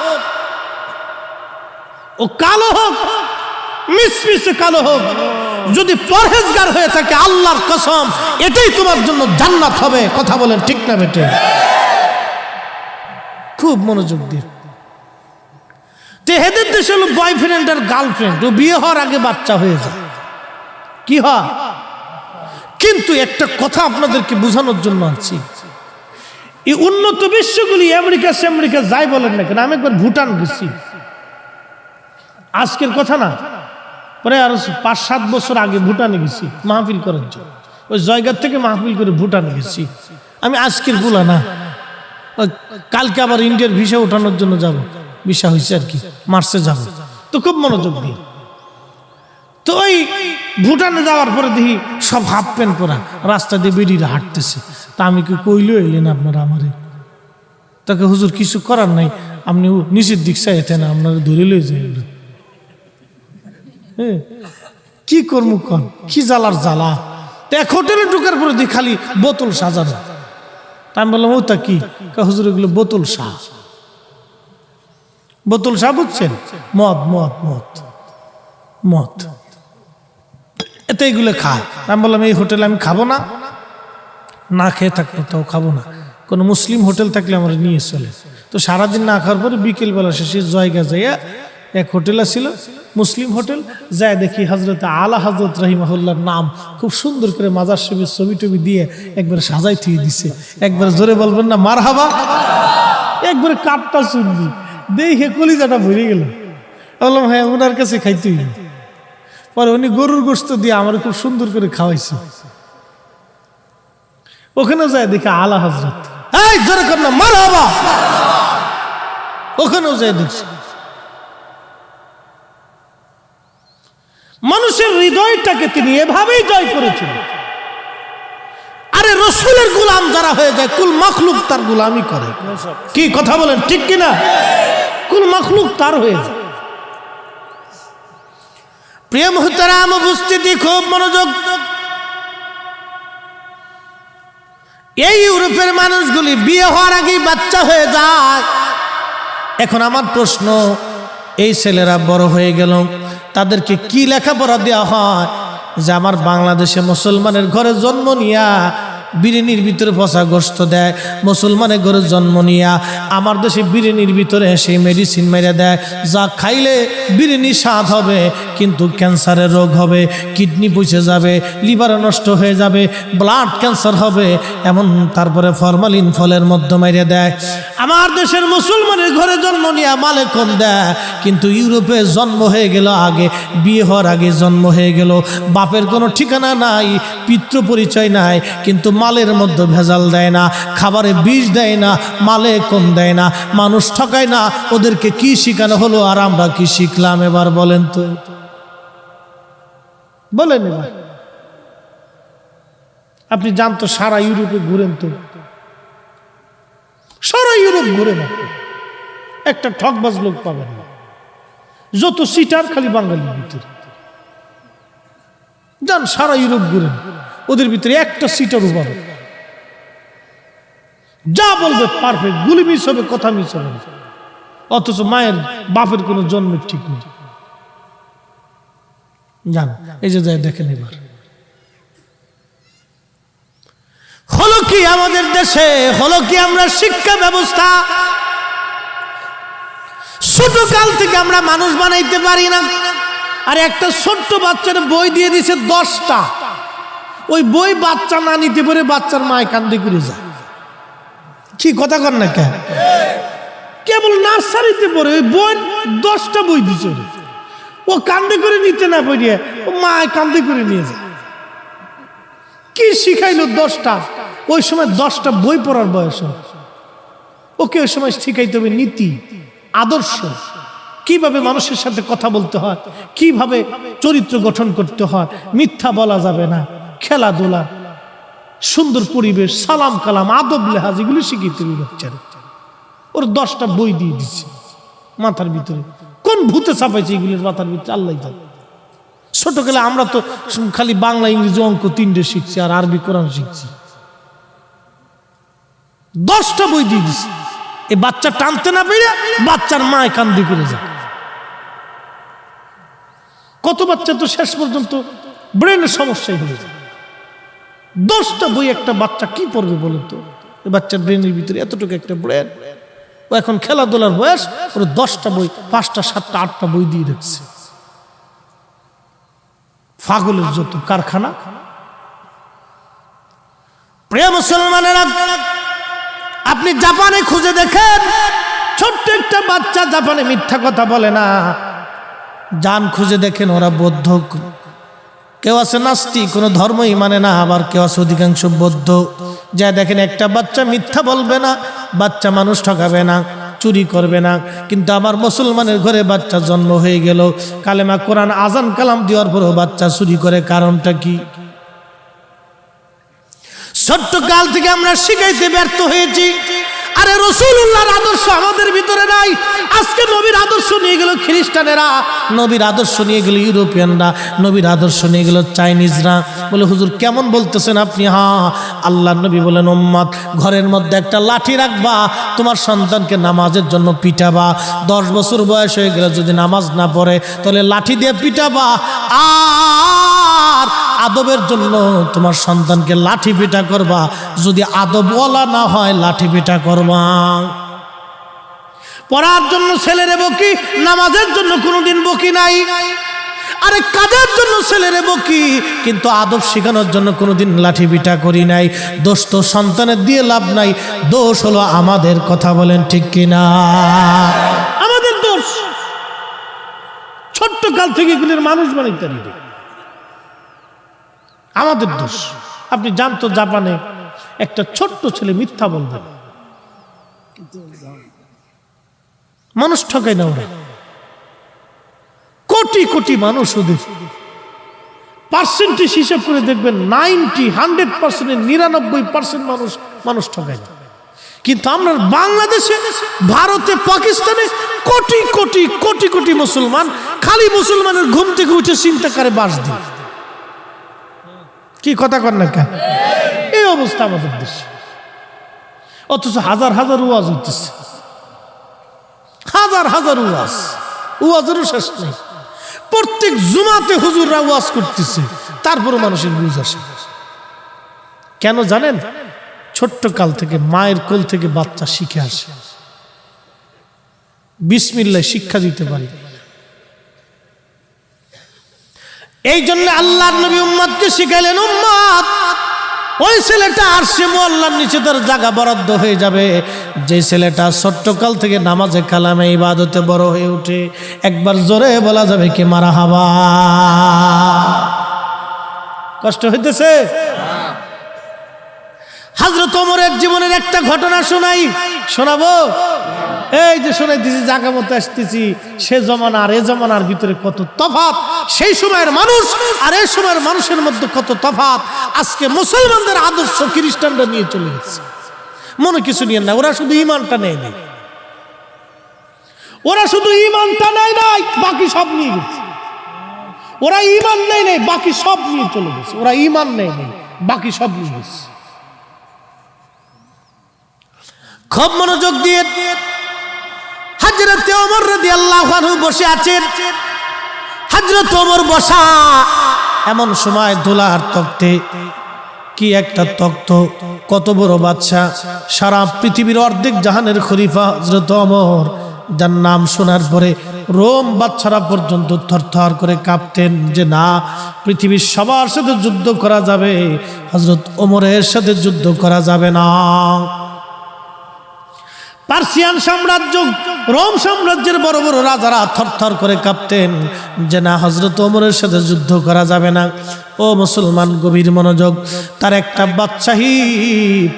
ও কালো হোক, মিসমিসে কালো হোক, যদি পরহেজগার হয়ে থাকে আল্লাহর কসম এটাই তোমার জন্য জান্নাত হবে। কথা বলেন ঠিক না বেটে? খুব মনোযোগ দিয়ে। তেহেদের দেশে হলো বয়ফ্রেন্ড আর গার্লফ্রেন্ড, ও বিয়ে হওয়ার আগে বাচ্চা হয়ে যায়। কি হয়? কিন্তু একটা কথা আপনাদেরকে বোঝানোর জন্য আনছি, এই উন্নত বিশ্বগুলি আমেরিকা যাই বলেন না কেন, আমি একবার ভুটান গেছি, আজকের কথা না, পরে আরো 5-7 বছর আগে ভুটানে গেছি মাহফিল করার জন্য। ওই জায়গার থেকে মাহফিল করে ভুটানে গেছি আমি, আজকের বলা না। কালকে আবার ইন্ডিয়ার ভিসা ওঠানোর জন্য যাব, ভিসা হয়েছে আর কি, মার্চে যাব। তো খুব মনোযোগ দিয়ে, তো ওই ভুটানে যাওয়ার পরে দেখি সব হাফ প্যান্ট পরা রাস্তা দিয়ে বেরিয়ে হাঁটতেছে। তা আমি কি কইলেও এলেন আপনারা আমারে? তাকে হুজুর কিছু করার নাই, আপনি নিচের দিক চাইতে না, আপনারা ধরে লয়ে যাই। কি করবো কন, কি জ্বালার জ্বালা। তো এক হোটেলে ঢুকার পরে দেখি খালি বোতল সাজানো। তা আমি বললাম, ওটা কি? হুজুর এগুলো বোতল শাহ। বোতল শাহ বুঝছেন? মদ মদ মদ মদ, এতে এগুলো খায়। আমি বললাম, এই হোটেলে আমি খাবো না, না খেয়ে থাকবো তাও খাবো না। কোনো মুসলিম হোটেল থাকলে আমার নিয়ে চলে। তো সারাদিন না খাওয়ার পরে বিকেলবেলা শেষে জায়গা যাইয়া এক হোটেল ছিল মুসলিম হোটেল, যায় দেখি হজরত আলা হজরত রহিমাহুল্লাহর নাম খুব সুন্দর করে মাজার শরীফের ছবি টবি দিয়ে একবার সাজাই থুয়ে দিছে। একবার জোরে বলবেন না মারহাবা? একবারে কাপটা শুনবি, দেখে কলিজাটা ভরে গেল। বললাম, হ্যাঁ ওনার কাছে খাইতেই। পরে উনি গরুর গোশত দিয়ে আমার খুব সুন্দর করে খাওয়াইছে। ওখানে যায় দেখি আলা হজরত, এই জোরে কর না মারহাবা। ওখানেও যায় দেখছি মানুষের হৃদয়টাকে তিনি এভাবেই জয় করেছিলেন। আরে রসুলের গোলাম যারা হয়ে যায়, কুল মাখলুক তার গোলামি করে। কি কথা বলেন ঠিক কিনা? কুল মাখলুক তার হয়ে যায়। প্রিয় মুহতারাম উপস্থিতি, খুব মনোযোগ। এই ইউরোপের মানুষগুলি বিয়ে হওয়ার আগেই বাচ্চা হয়ে যায়। এখন আমার প্রশ্ন, এই ছেলেরা বড় হয়ে গেল, তাদেরকে কি লেখাপড়া দেওয়া হয় যে আমার বাংলাদেশে মুসলমানের ঘরে জন্ম নিয়া বিরিয়ানির ভিতরে পচা গোশত দেয়, মুসলমানের ঘরে জন্ম নিয়া আমার দেশে বিরিয়ানির ভিতরে সেই মেডিসিন মেরে দেয়, যা খাইলে বিরিয়ানি স্বাদ হবে কিন্তু ক্যান্সারের রোগ হবে, কিডনি পচে যাবে, লিভার নষ্ট হয়ে যাবে, ব্লাড ক্যান্সার হবে, এমন তারপরে ফরমালিন ফলের মধ্যে মেরে দেয়। আমার দেশের মুসলমানের ঘরে জন্ম নিয়ে মালে কম দেয়, কিন্তু ইউরোপে জন্ম হয়ে গেল আগে, বিয়ে হওয়ার আগে জন্ম হয়ে গেল, বাপের কোনো ঠিকানা নাই, পিতৃ পরিচয় নাই, কিন্তু মালের মধ্যে ভেজাল দেয় না, খাবারে বিষ দেয় না, মালে কম দেয় না, মানুষ ঠকায় না। ওদেরকে কি শিখানো হলো আর আমরা কি শিখলাম? এবার বলেন তো, বলেন এবার। আপনি জানতো সারা ইউরোপে ঘুরেন তো, সারা ইউরোপ ঘুরে না, একটা ঠকবাজ লোক পাবেন না। যত সিটার খালি বাঙালির ভিতরে যান, সারা ইউরোপ ঘুরেন, ওদের ভিতরে একটা সিটারও পাবেন। যা বলবে পারফেক্ট, গুলি মিস হবে, কথা মিস হবে না। অথচ মায়ের বাপের কোনো জন্মের ঠিক নেই। জান, এই যে যায় দেখেন এবার হলো কি আমাদের দেশে, হলো কি আমরা শিক্ষা ব্যবস্থা ছোট কাল থেকে আমরা মানুষ বানাইতে পারি না। আর একটা ছোট্ট বাচ্চার বই দিয়ে দিছে 10টা, ওই বই বাচ্চা না নিতে পারে বাচ্চার মায় কান্দে করে যায়। কি কথা কর না কেন? কেবল নার্সারিতে পড়ে ওই বই 10টা বই দিছে, ও কান্দে করে নিতে না পারিয়ে ও মায় কান্দে করে নিয়ে যায়। কি শিখাইলো 10টা? ওই সময় 10টা বই পড়ার বয়স। ওকে ওই সময় শিখাইতে হবে নীতি, আদর্শ, কিভাবে মানুষের সাথে কথা বলতে হয়, কিভাবে চরিত্র গঠন করতে হয়, মিথ্যা বলা যাবে না, খেলাধুলা, সুন্দর পরিবেশ, সালাম কালাম, আদব লেহাজ, এগুলো শিখিতে হবে বাচ্চারা। ওর 10টা বই দিয়ে দিচ্ছে মাথার ভিতরে। কোন ভূতে চাপাইছে এগুলোর মাথার ভিতরে আল্লাহ জানে। ছোটকালে আমরা তো খালি বাংলা, ইংরেজি, অঙ্ক 3টে শিখছি আর আরবি কোরআন শিখছি। 10টা বই দিয়ে দিচ্ছে। এই বাচ্চা টানতে না পেরে বাচ্চার মায় কান্দি করে যায়। কত বাচ্চা তো শেষ পর্যন্ত ব্রেনের সমস্যাই হয়ে যায়। 10টা বই একটা বাচ্চা কি পড়বে বলেন তো? এই বাচ্চার ব্রেনের ভিতরে এতটুকু একটা ব্রেন, ও এখন খেলাধুলার বয়স, ওর 10টা বই, 5টা 7টা 8টা বই দিয়ে রাখছে। পাগলের যত কারখানা। প্রিয় মুসলমানেরা, আপনি জাপানে খুঁজে দেখেন, ছোট্ট একটা বাচ্চা জাপানে মিথ্যা কথা বলে না। যান খুঁজে দেখেন, ওরা বৌদ্ধ, কেউ আছে নাস্তিক, কোনো ধর্মই মানে না, আবার কেউ আছে অধিকাংশ বৌদ্ধ। যা দেখেন একটা বাচ্চা মিথ্যা বলবে না, বাচ্চা মানুষ ঠকাবে না, চুরি করবে না। কিন্তু আমার মুসলমানের ঘরে বাচ্চা জন্ম হয়ে গেল, কালেমা কোরআন আজান কালাম দেওয়ার পরও বাচ্চা চুরি করে, কারণটা কি? ছোট্ট কাল থেকে আমরা শিখাইতে ব্যর্থ হয়েছি। আরে রাসূলুল্লাহর আদর্শ আমাদের ভিতরে নাই। আজকে নবীর আদর্শ নিয়ে গেল খ্রিস্টানেরা, নবীর আদর্শ নিয়ে গেল ইউরোপিয়ানরা, নবীর আদর্শ নিয়ে গেল চাইনিজরা। বলে হুজুর কেমন বলতেছেন আপনি? হ্যাঁ, আল্লাহর নবী বলেন উম্মত, ঘরের মধ্যে একটা লাঠি রাখবা, তোমার সন্তানকে নামাজের জন্য পিটাবা। 10 বছর বয়স হয়ে গেলে যদি নামাজ না পড়ে তাহলে লাঠি দিয়ে পিটাবা। আর আদবের জন্য তোমার সন্তানকে লাঠি পিটা করবা, যদি আদবওয়ালা না হয় লাঠি পিটা করবা। পড়ার জন্য ছেলেরে বকি, নামাজের জন্য কোনোদিন বকি নাই। আরে কাজের জন্য ছেলেরে বকি, কিন্তু আদব শেখানোর জন্য কোনোদিন লাঠি পিটা করি নাই। দোষ তো সন্তানের দিয়ে লাভ নাই, দোষ হলো আমাদের। কথা বলেন ঠিক কিনা? আমাদের দোষ। ছোট্ট কাল থেকে এগুলির মানুষ বানাইতে পারি, আমাদের দোষ। আপনি জানতো জাপানে একটা ছোট্ট ছেলে মিথ্যা বলবে, মানুষ ঠকায় না ওরা। কোটি কোটি মানুষ, ওদের পার্সেন্টেজ হিসাব করে দেখবেন 100% 99% মানুষ ঠকায় না। কিন্তু আমরা বাংলাদেশে, ভারতে, পাকিস্তানে কোটি কোটি কোটি কোটি মুসলমান, খালি মুসলমানের ঘুম থেকে উঠে চিন্তা করে বাস দিই। কি কথা কর না কেন? এই অবস্থা আমাদের দেশে। অথচ হাজার হাজার ওয়াজ হইতেছে, হাজার হাজার ওয়াজ, ওয়াজেরও শেষ নেই। প্রত্যেক জুমাতে হুজুররা ওয়াজ করতেছে, তারপরও মানুষের বুঝ আসে। কেন জানেন? ছোট্ট কাল থেকে মায়ের কোল থেকে বাচ্চা শিখে আসে, বিসমিল্লাহ শিক্ষা দিতে পারি। এই জন্য আল্লাহর নবী উম্মতকে শিখাইলেন, উম্মত, ওই ছেলেটা আরশে মুআল্লার নিচে তার জায়গা বরাদ্দ হয়ে যাবে যে ছেলেটা ছোট্টকাল থেকে নামাজে কালামে ইবাদতে বড় হয়ে ওঠে। একবার জোরে বলা যাবে কি মারহাবা? কষ্ট হইতেছে? হযরত ওমরের জীবনের একটা ঘটনা শোনাবো। এই যে শোনাইতেছি, জায়গা মতো আসতেছি, সে জমানা আর এ জমানার ভিতরে কত তফাৎ, সেই সময়ের মানুষ আর এই সময়ের মানুষের মধ্যে কত তফাৎ। আজকে মুসলমানদের আদর্শ খ্রিস্টানরা নিয়ে চলে গেছে। মনে কিছু নিয়ে না, ওরা শুধু ইমানটা নেয় নাই, ওরা শুধু ইমানটা নেয় নাই, বাকি সব নিয়ে গেছে। ওরা ইমান নেয় নাই, বাকি সব নিয়ে চলে গেছে। ওরা ইমান নেয় নাই, বাকি সব নিয়ে গেছে। খুব মনোযোগ দিয়ে হযরত ওমর রাদিয়াল্লাহু আনহু বসে আছেন। হযরত ওমর বসা, এমন সময় ধুলার তক্তে, কি একটা তক্ত, কত বড় বাদশা, সারা পৃথিবীর অর্ধেক জাহানের খলিফা হযরত ওমর, যার নাম শোনার পরে রোম বাদশারা পর্যন্ত থরথর করে কাঁপতেন যে না, পৃথিবীর সবার সাথে যুদ্ধ করা যাবে, হযরত ওমরের সাথে যুদ্ধ করা যাবে না। পার্সিয়ান সাম্রাজ্য, রোম সাম্রাজ্যের বড় বড় রাজারা থরথর করে কাঁপতেন যে না, হযরত ওমরের সাথে যুদ্ধ করা যাবে না। ও মুসলমান, গভীর মনোযোগ। তার একটা বাদশাহী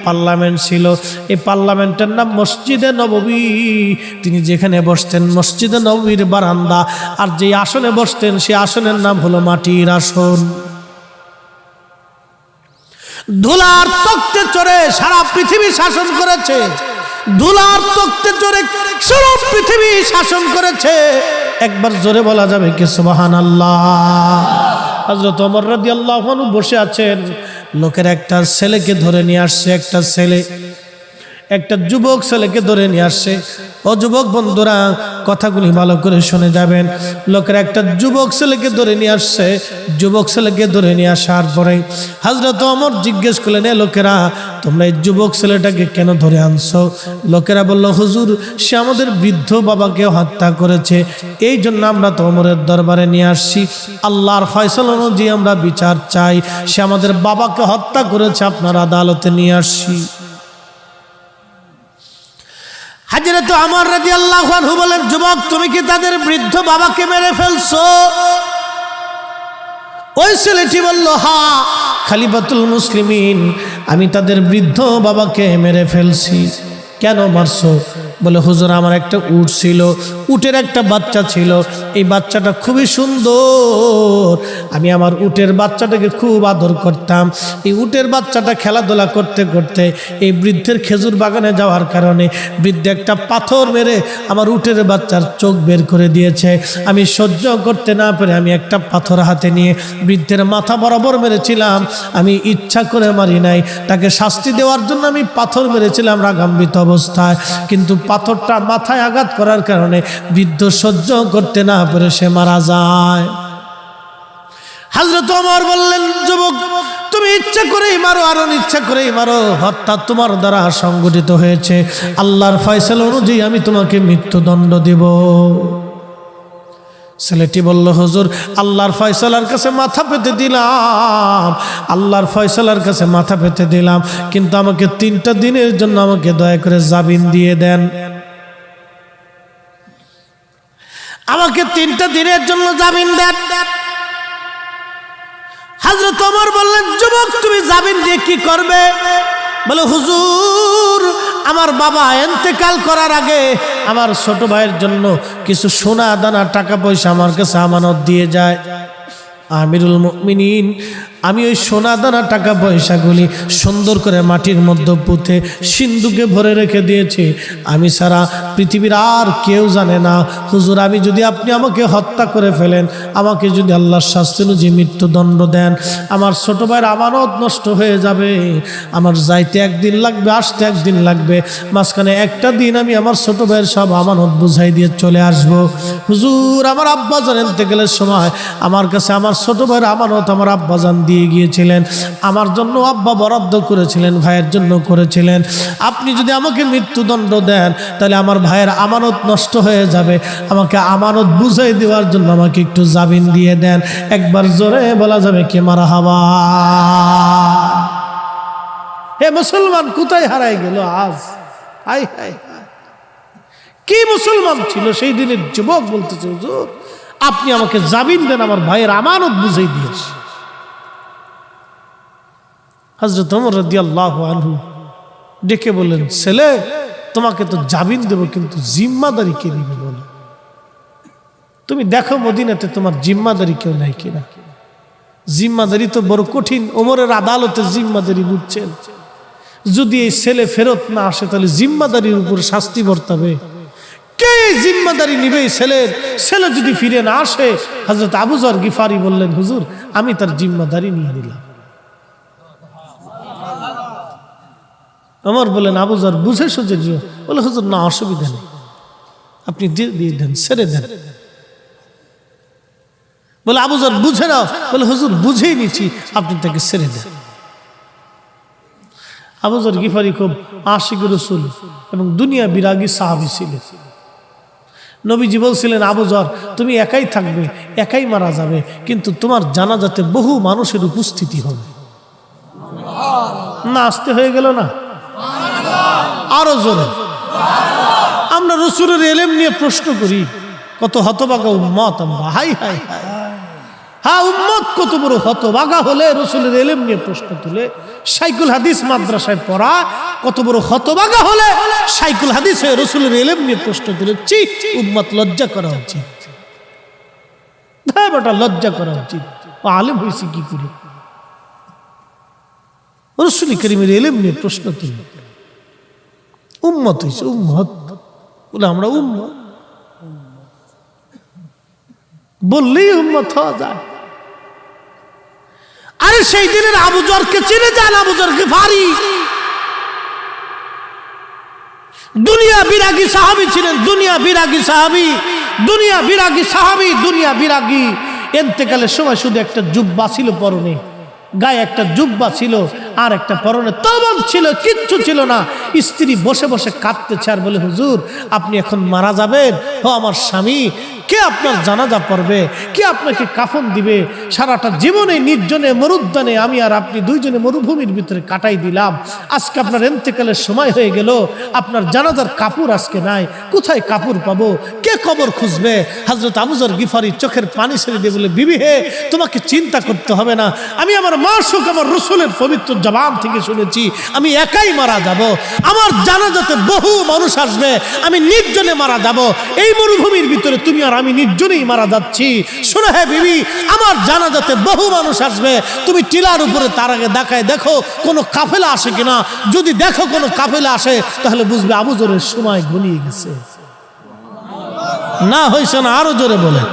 পার্লামেন্ট ছিল, এই পার্লামেন্টের নাম মসজিদে নববী। তিনি যেখানে বসতেন মসজিদে নববীর বারান্দা, আর যে আসনে বসতেন সেই আসনের নাম হলো মাটির আসন। ধুলার তক্তে চড়ে সারা পৃথিবী শাসন করেছে, ধুলার তক্তে চড়ে সারা পৃথিবী শাসন করেছে। একবার জোরে বলা যাবে কি সুবহানাল্লাহ। হযরত ওমর রাদিয়াল্লাহু আনহু বসে আছেন, লোকের একটা ছেলেকে ধরে নিয়ে আসছে, একটা ছেলে, একটা যুবক ছেলেকে ধরে নিয়ে আসছে। ও যুবক বন্ধুরা, কথাগুলি ভালো করে শুনে যাবেন। লোকের একটা যুবক ছেলেকে ধরে নিয়ে আসছে। যুবক ছেলেকে ধরে নিয়ে আসার পরে হযরত ওমর জিজ্ঞেস করলেন, এ লোকেরা, তোমরা এই যুবক ছেলেটাকে কেন ধরে আনছো? লোকেরা বলল, হুজুর, সে আমাদের বৃদ্ধ বাবাকে হত্যা করেছে, এই জন্য আমরা তো ওমরের দরবারে নিয়ে আসছি। আল্লাহর ফয়সালা অনুযায়ী আমরা বিচার চাই, সে আমাদের বাবাকে হত্যা করেছে, আপনার আদালতে নিয়ে আসছি। হযরত ওমর রাদিয়াল্লাহু আনহু বলেন, যুবক, তুমি কি তাদের বৃদ্ধ বাবাকে মেরে ফেলছো? ওই ছেলেটি বলল, হ্যাঁ খলিফাতুল মুসলিমিন, আমি তাদের বৃদ্ধ বাবাকে মেরে ফেলছি। কেন মারছো? বলে, হুজুর, আমার একটা উট ছিল, উটের একটা বাচ্চা ছিল, এই বাচ্চাটা খুবই সুন্দর, আমি আমার উটের বাচ্চাটাকে খুব আদর করতাম। এই উটের বাচ্চাটা খেলাধুলা করতে করতে এই বৃদ্ধের খেজুর বাগানে যাওয়ার কারণে বৃদ্ধ একটা পাথর মেরে আমার উটের বাচ্চার চোখ বের করে দিয়েছে। আমি সহ্য করতে না পেরে আমি একটা পাথর হাতে নিয়ে বৃদ্ধের মাথা বরাবর মেরেছিলাম। আমি ইচ্ছা করে মারি নাই, তাকে শাস্তি দেওয়ার জন্য আমি পাথর মেরেছিলাম রাগান্বিত অবস্থায়, কিন্তু পাথরটা মাথায় আঘাত করার কারণে বৃদ্ধ সহ্য করতে না পেরে সে মারা যায়। হযরত ওমর বললেন, যুবক, তুমি ইচ্ছা করেই মারো আর অনিচ্ছা করেই মারো, হত্যা তোমার দ্বারা সংগঠিত হয়েছে, আল্লাহর ফয়সালা অনুযায়ী আমি তোমাকে মৃত্যুদণ্ড দেব। ছেলেটি বলল, হুজুর, আল্লাহর ফয়সালার কাছে মাথা পেতে দিলাম, আল্লাহর ফয়সালার কাছে মাথা পেতে দিলাম, কিন্তু আমাকে 3টা দিনের জন্য আমাকে দয়া করে জামিন দিয়ে দেন, আমাকে 3টা দিনের জন্য জামিন দেন। হযরত ওমর বললেন, যুবক, তুমি জামিন দিয়ে কি করবে? বলে, হুজুর, আমার বাবা ইন্তেকাল করার আগে আমার ছোট ভাইয়ের জন্য কিছু সোনা দানা টাকা পয়সা আমার কাছে আমানত দিয়ে যায়। আমিরুল মুমিনিন, আমি ওই সোনা দানা টাকা পয়সাগুলি সুন্দর করে মাটির মধ্যে পুঁতে সিন্ধুকে ভরে রেখে দিয়েছি, আমি ছাড়া পৃথিবীর আর কেউ জানে না। হুজুর, আমি যদি আপনি আমাকে হত্যা করে ফেলেন, আমাকে যদি আল্লাহর শাস্তি অনুযায়ী মৃত্যুদণ্ড দেন, আমার ছোট ভাইয়ের আমানত নষ্ট হয়ে যাবে, আমার যাইতে একদিন লাগবে, আসতে একদিন লাগবে, মাঝখানে একটা দিন আমি আমার ছোট ভাইয়ের সব আমানত বুঝাই দিয়ে চলে আসব। হুজুর, আমার আব্বাজান ইন্তেকালের সময় আমার কাছে আমার ছোট ভাইয়ের আমানত আমার আব্বাজান দিয়ে গিয়েছিলেন, আমার জন্য আব্বা বরাদ্দ করেছিলেন, ভাইয়ের জন্য করেছিলেন। আপনি যদি আমাকে মৃত্যুদণ্ড দেন, তাহলে আমার ভাইয়ের আমানত নষ্ট হয়ে যাবে, আমাকে আমানত বুঝাই দেওয়ার জন্য আমাকে একটু জামিন দিয়ে দেন। একবার জোরে বলা যাবে কি মারহাবা। হে মুসলমান, কোথায় হারাই গেল আজ? হাই হাই, কি মুসলমান ছিল সেই দিনের যুবক, বলতেছে, হুজুর, আপনি আমাকে জামিন দেন, আমার ভাইয়ের আমানত বুঝাই দিয়েছি। হযরত ওমর রাদিয়াল্লাহু আনহু ডেকে বললেন, ছেলে, তোমাকে তো জামিন দেব, কিন্তু জিম্মাদারি কে নিবে বলো? তুমি দেখো মদিনাতে তোমার জিম্মাদারি কেউ নাই কিনা। জিম্মাদারি তো বড় কঠিন, ওমরের আদালতে জিম্মাদারি বুঝছেন, যদি এই ছেলে ফেরত না আসে তাহলে জিম্মাদারির উপর শাস্তি বর্তাবে। কে জিম্মাদারি নিবে ছেলের? ছেলে যদি ফিরে না আসে, হযরত আবু যর গিফারি বললেন, হুজুর আমি তার জিম্মাদারি নিয়ে নিলাম। ওমর বলেন, আবু যর বুঝে সুঝে দিও। বলে, হুজুর না, অসুবিধা নেই, আপনি দিয়ে দেন, ছেড়ে দেন। বলে, আবু যর বুঝে নাও। বলে, হুজুর বুঝেই নিচ্ছি, আপনি তাকে ছেড়ে দেন। আবু যর গিফারি খুব আশিক রাসূল এবং দুনিয়া বিরাগী সাহাবী ছিলেন। নবীজি বলছিলেন, আবু যর তুমি একাই থাকবে, একাই মারা যাবে, কিন্তু তোমার জানাজাতে বহু মানুষের উপস্থিতি হবে। না আসতে হয়ে গেল না? আরো জোরে। আমরা রাসূলের ইলম নিয়ে প্রশ্ন করি, কত হতভাগা উম্মত আমরা। হাই হাই হাই, হ্যাঁ উম্মত কত বড় হতভাগা হলে রাসূলের ইলম নিয়ে প্রশ্ন তুলে। শাইখুল হাদিস মাদ্রাসায় পড়া কত বড় হতভাগা হলে শাইখুল হাদিস হয়ে রাসূলের ইলম নিয়ে প্রশ্ন তুলে। চি, উম্মত লজ্জা করা উচিত। হ্যাঁ বেটা, লজ্জা করা উচিত। ও আলেম হয়েছে কি করে? রাসূল কারীমের ইলম নিয়ে প্রশ্ন তুলে উম্মত হয়েছে। উম্মত বলে আমরা উম্মত বললেই উম্মত হওয়া যায়। আরে সেই দিনের আবু যরকে চিনে যান, আবু যর গিফারি দুনিয়া বিরাগী সাহাবী ছিলেন। দুনিয়া বিরাগী সাহাবী, দুনিয়া বিরাগী সাহাবী, দুনিয়া বিরাগী। ইন্তেকালের সময় শুধু একটা জুব্বা ছিল পরনে, গায়ে একটা জুব্বা ছিল, আর একটা পরনে তওবান ছিল, কিচ্ছু ছিল না। স্ত্রী বসে বসে কাঁদতেছে আর বলে, হুজুর আপনি এখন মারা যাবেন। ও আমার স্বামী, কে আপনার জানাজা পড়বে? কে আপনাকে কাফন দিবে? সারাটা জীবনে নির্জনে মরুদ্যানে আমি আর আপনি দুইজনে মরুভূমির ভিতরে কাটাই দিলাম। আজকে আপনার ইন্তেকালের সময় হয়ে গেল, আপনার জানাজার কাপড় আজকে নাই, কোথায় কাপড় পাবো? কে কবর খুঁজবে? হযরত আবু যর গিফারি চোখের পানি ছেড়ে দিয়ে বলে, বিবি হে, তোমাকে চিন্তা করতে হবে না। আমি আমার মাসুক আমার রাসূলের পবিত্র জবান থেকে শুনেছি, আমি একাই মারা যাব। আমার জানাজাতে বহু মানুষ আসবে, আমি নির্জনে মারা যাব। এই মরুভূমির ভিতরে তুমি আর আমি নির্জনেই মারা যাচ্ছি। শোনো হে বিবি, আমার জানাজাতে বহু মানুষ আসবে, তুমি টিলার উপরে তার আগে দেখায় দেখো কোনো কাফেলা আসে কিনা। যদি দেখো কোনো কাফেলা আসে, তাহলে বুঝবে আবু যরের সময় ঘনিয়ে গেছে। না হয়েছে না? আরো জোরে বলে।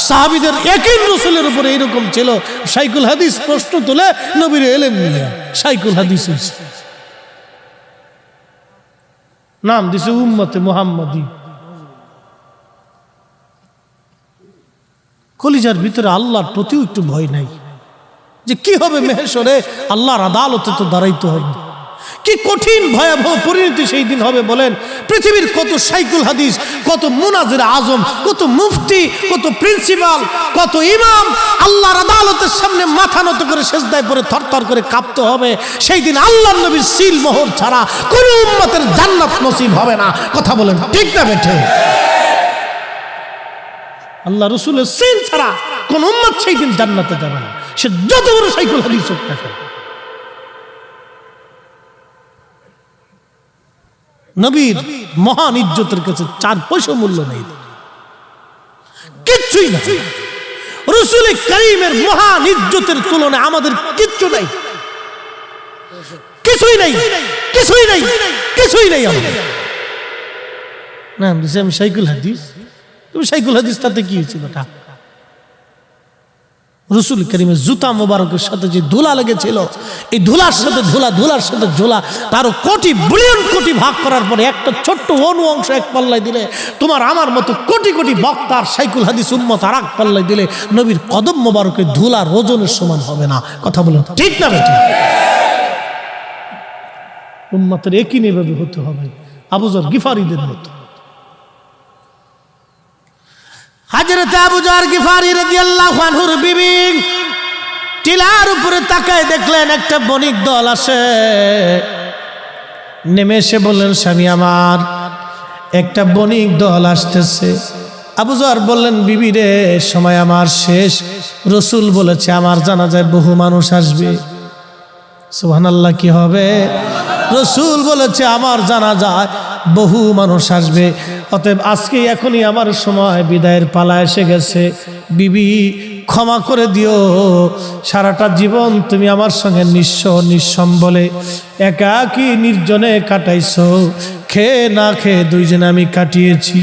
সাহাবীদের ইয়াকিন রাসূলের উপরে এরকম ছিল। শাইখুল হাদিস প্রশ্ন তুলে নবীর ইলম নিয়ে শাইখুল হাদিস হয়েছে। নাম দিছে উম্মতে মুহাম্মাদি। কলিজার ভিতরে আল্লাহর প্রতিও একটু ভয় নাই যে কি হবে মেহেশরে? আল্লাহর আদালতে তো দাঁড়াইতে হবে। কি কঠিন ভয়াবহ পরিণতি সেই দিন হবে বলেন। পৃথিবীর কত শাইখুল হাদিস, কত মুনাজির আজম, কত মুফতি, কত প্রিন্সিপাল, কত ইমাম আল্লাহর আদালতের সামনে মাথা নত করে সেজদায় পড়ে থরথর করে কাঁপতে হবে। সেই দিন আল্লাহর নবীর সিল মোহর ছাড়া কোন উম্মতের জান্নাত নসিব হবে না। কথা বলেন ঠিক না বেঠে? আল্লাহ রাসূলের সিল ছাড়া কোন উম্মত সেই দিন জান্নাতে যাবে না, সে যত বড় শাইখুল হাদিস হোক না কেন। নবীর মহান ইজ্জতের কাছে 4 পয়সা মূল্য নেই, কিচ্ছুই না। রাসূল কারীমের মহান ইজ্জতের তুলনায় আমাদের কিচ্ছু নাই, কিছুই নাই, কিছুই নাই, কিছুই নাই আমাদের। না আমি শাইখুল হাদিস, তুমি শাইখুল হাদিস তাতে কি হয়েছে বেটা? রাসূল কারীমের জুতা মোবারকের সাথে যে ধুলা লেগেছিল, এই ধুলার সাথে ধুলা, ধুলার সাথে ধুলা, তারও কোটি বিলিয়ন কোটি ভাগ করার পরে একটা ছোট্ট অনু অংশ এক পাল্লায় দিলে, তোমার আমার মতো কোটি কোটি বক্তার শাইখুল হাদিস উম্মত আর এক পাল্লায় দিলে নবীর কদম মোবারকের ধুলার ওজনের সমান হবে না। কথা বলুন ঠিক না বেঠিক? উম্মতের একই নেভাবে হতে হবে আবু যর গিফারিদের মতো। হযরত আবু যর গিফারি রাদিয়াল্লাহু আনহুর বিবি টিলার উপরে তাকায় দেখলেন একটা বণিক দল আসে। নেমে এসে বললেন, স্বামী আমার একটা বণিক দল আসতেছে। আবু যর বললেন, বিবি রে সময় আমার শেষ, রাসূল বলেছে আমার জানাজায় বহু মানুষ আসবে। সুবহানাল্লাহ, কি হবে? রাসূল বলেছে আমার জানাজায় বহু মানুষ আসবে, অতএব আজকে এখনই আমার সময় বিদায়ের পালা এসে গেছে। বিবি ক্ষমা করে দিও। সারাটা জীবন তুমি আমার সঙ্গে নিঃস্ব নিঃসম্বলে একাকী নির্জনে কাটাইছো, খেয়ে না খেয়ে দুইজনে আমি কাটিয়েছি।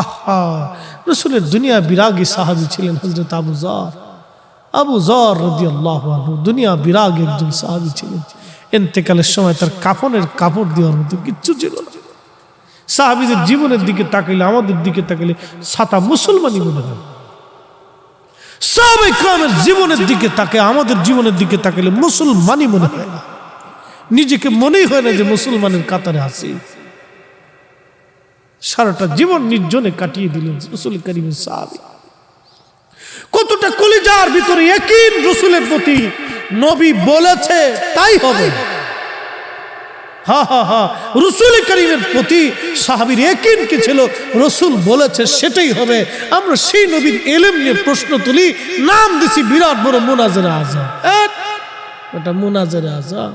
আহা, রাসূলের দুনিয়া বিরাগী সাহাবী ছিলেন হযরত আবু যর রাদিয়াল্লাহু আনহু। দুনিয়া বিরাগী একজন সাহাবী ছিলেন। ইন্তেকালের সময় তার কাফনের কাপড় দেওয়ার মতো কিচ্ছু ছিল না। সাহাবীদের জীবনের দিকে তাকাইলে, আমাদের দিকে তাকাইলে সাতা মুসলমানই মনে হয়। সাহাবায়ে কেরামের জীবনের দিকে তাকে, আমাদের জীবনের দিকে তাকাইলে মুসলমানই মনে হয় না। নিজেকে মনেই হয় না যে মুসলমানের কাতারে আছি। সারাটা জীবন নির্জনে কাটিয়ে দিলেন রাসূল কারীমের সাহাবী। কতটা কলিজার ভিতরে ইয়াকিন রাসূলের প্রতি, নবী বলেছে তাই হবে। রাসূল কারীমের প্রতি সাহাবীর ইয়াকিন কি ছিল? রাসূল বলেছে সেটাই হবে। আমরা সেই নবীর ইলম নিয়ে প্রশ্ন তুলি, নাম দিছি বিরাট বড় মুনাজারে আযাম। এটা মুনাজারে আযাম।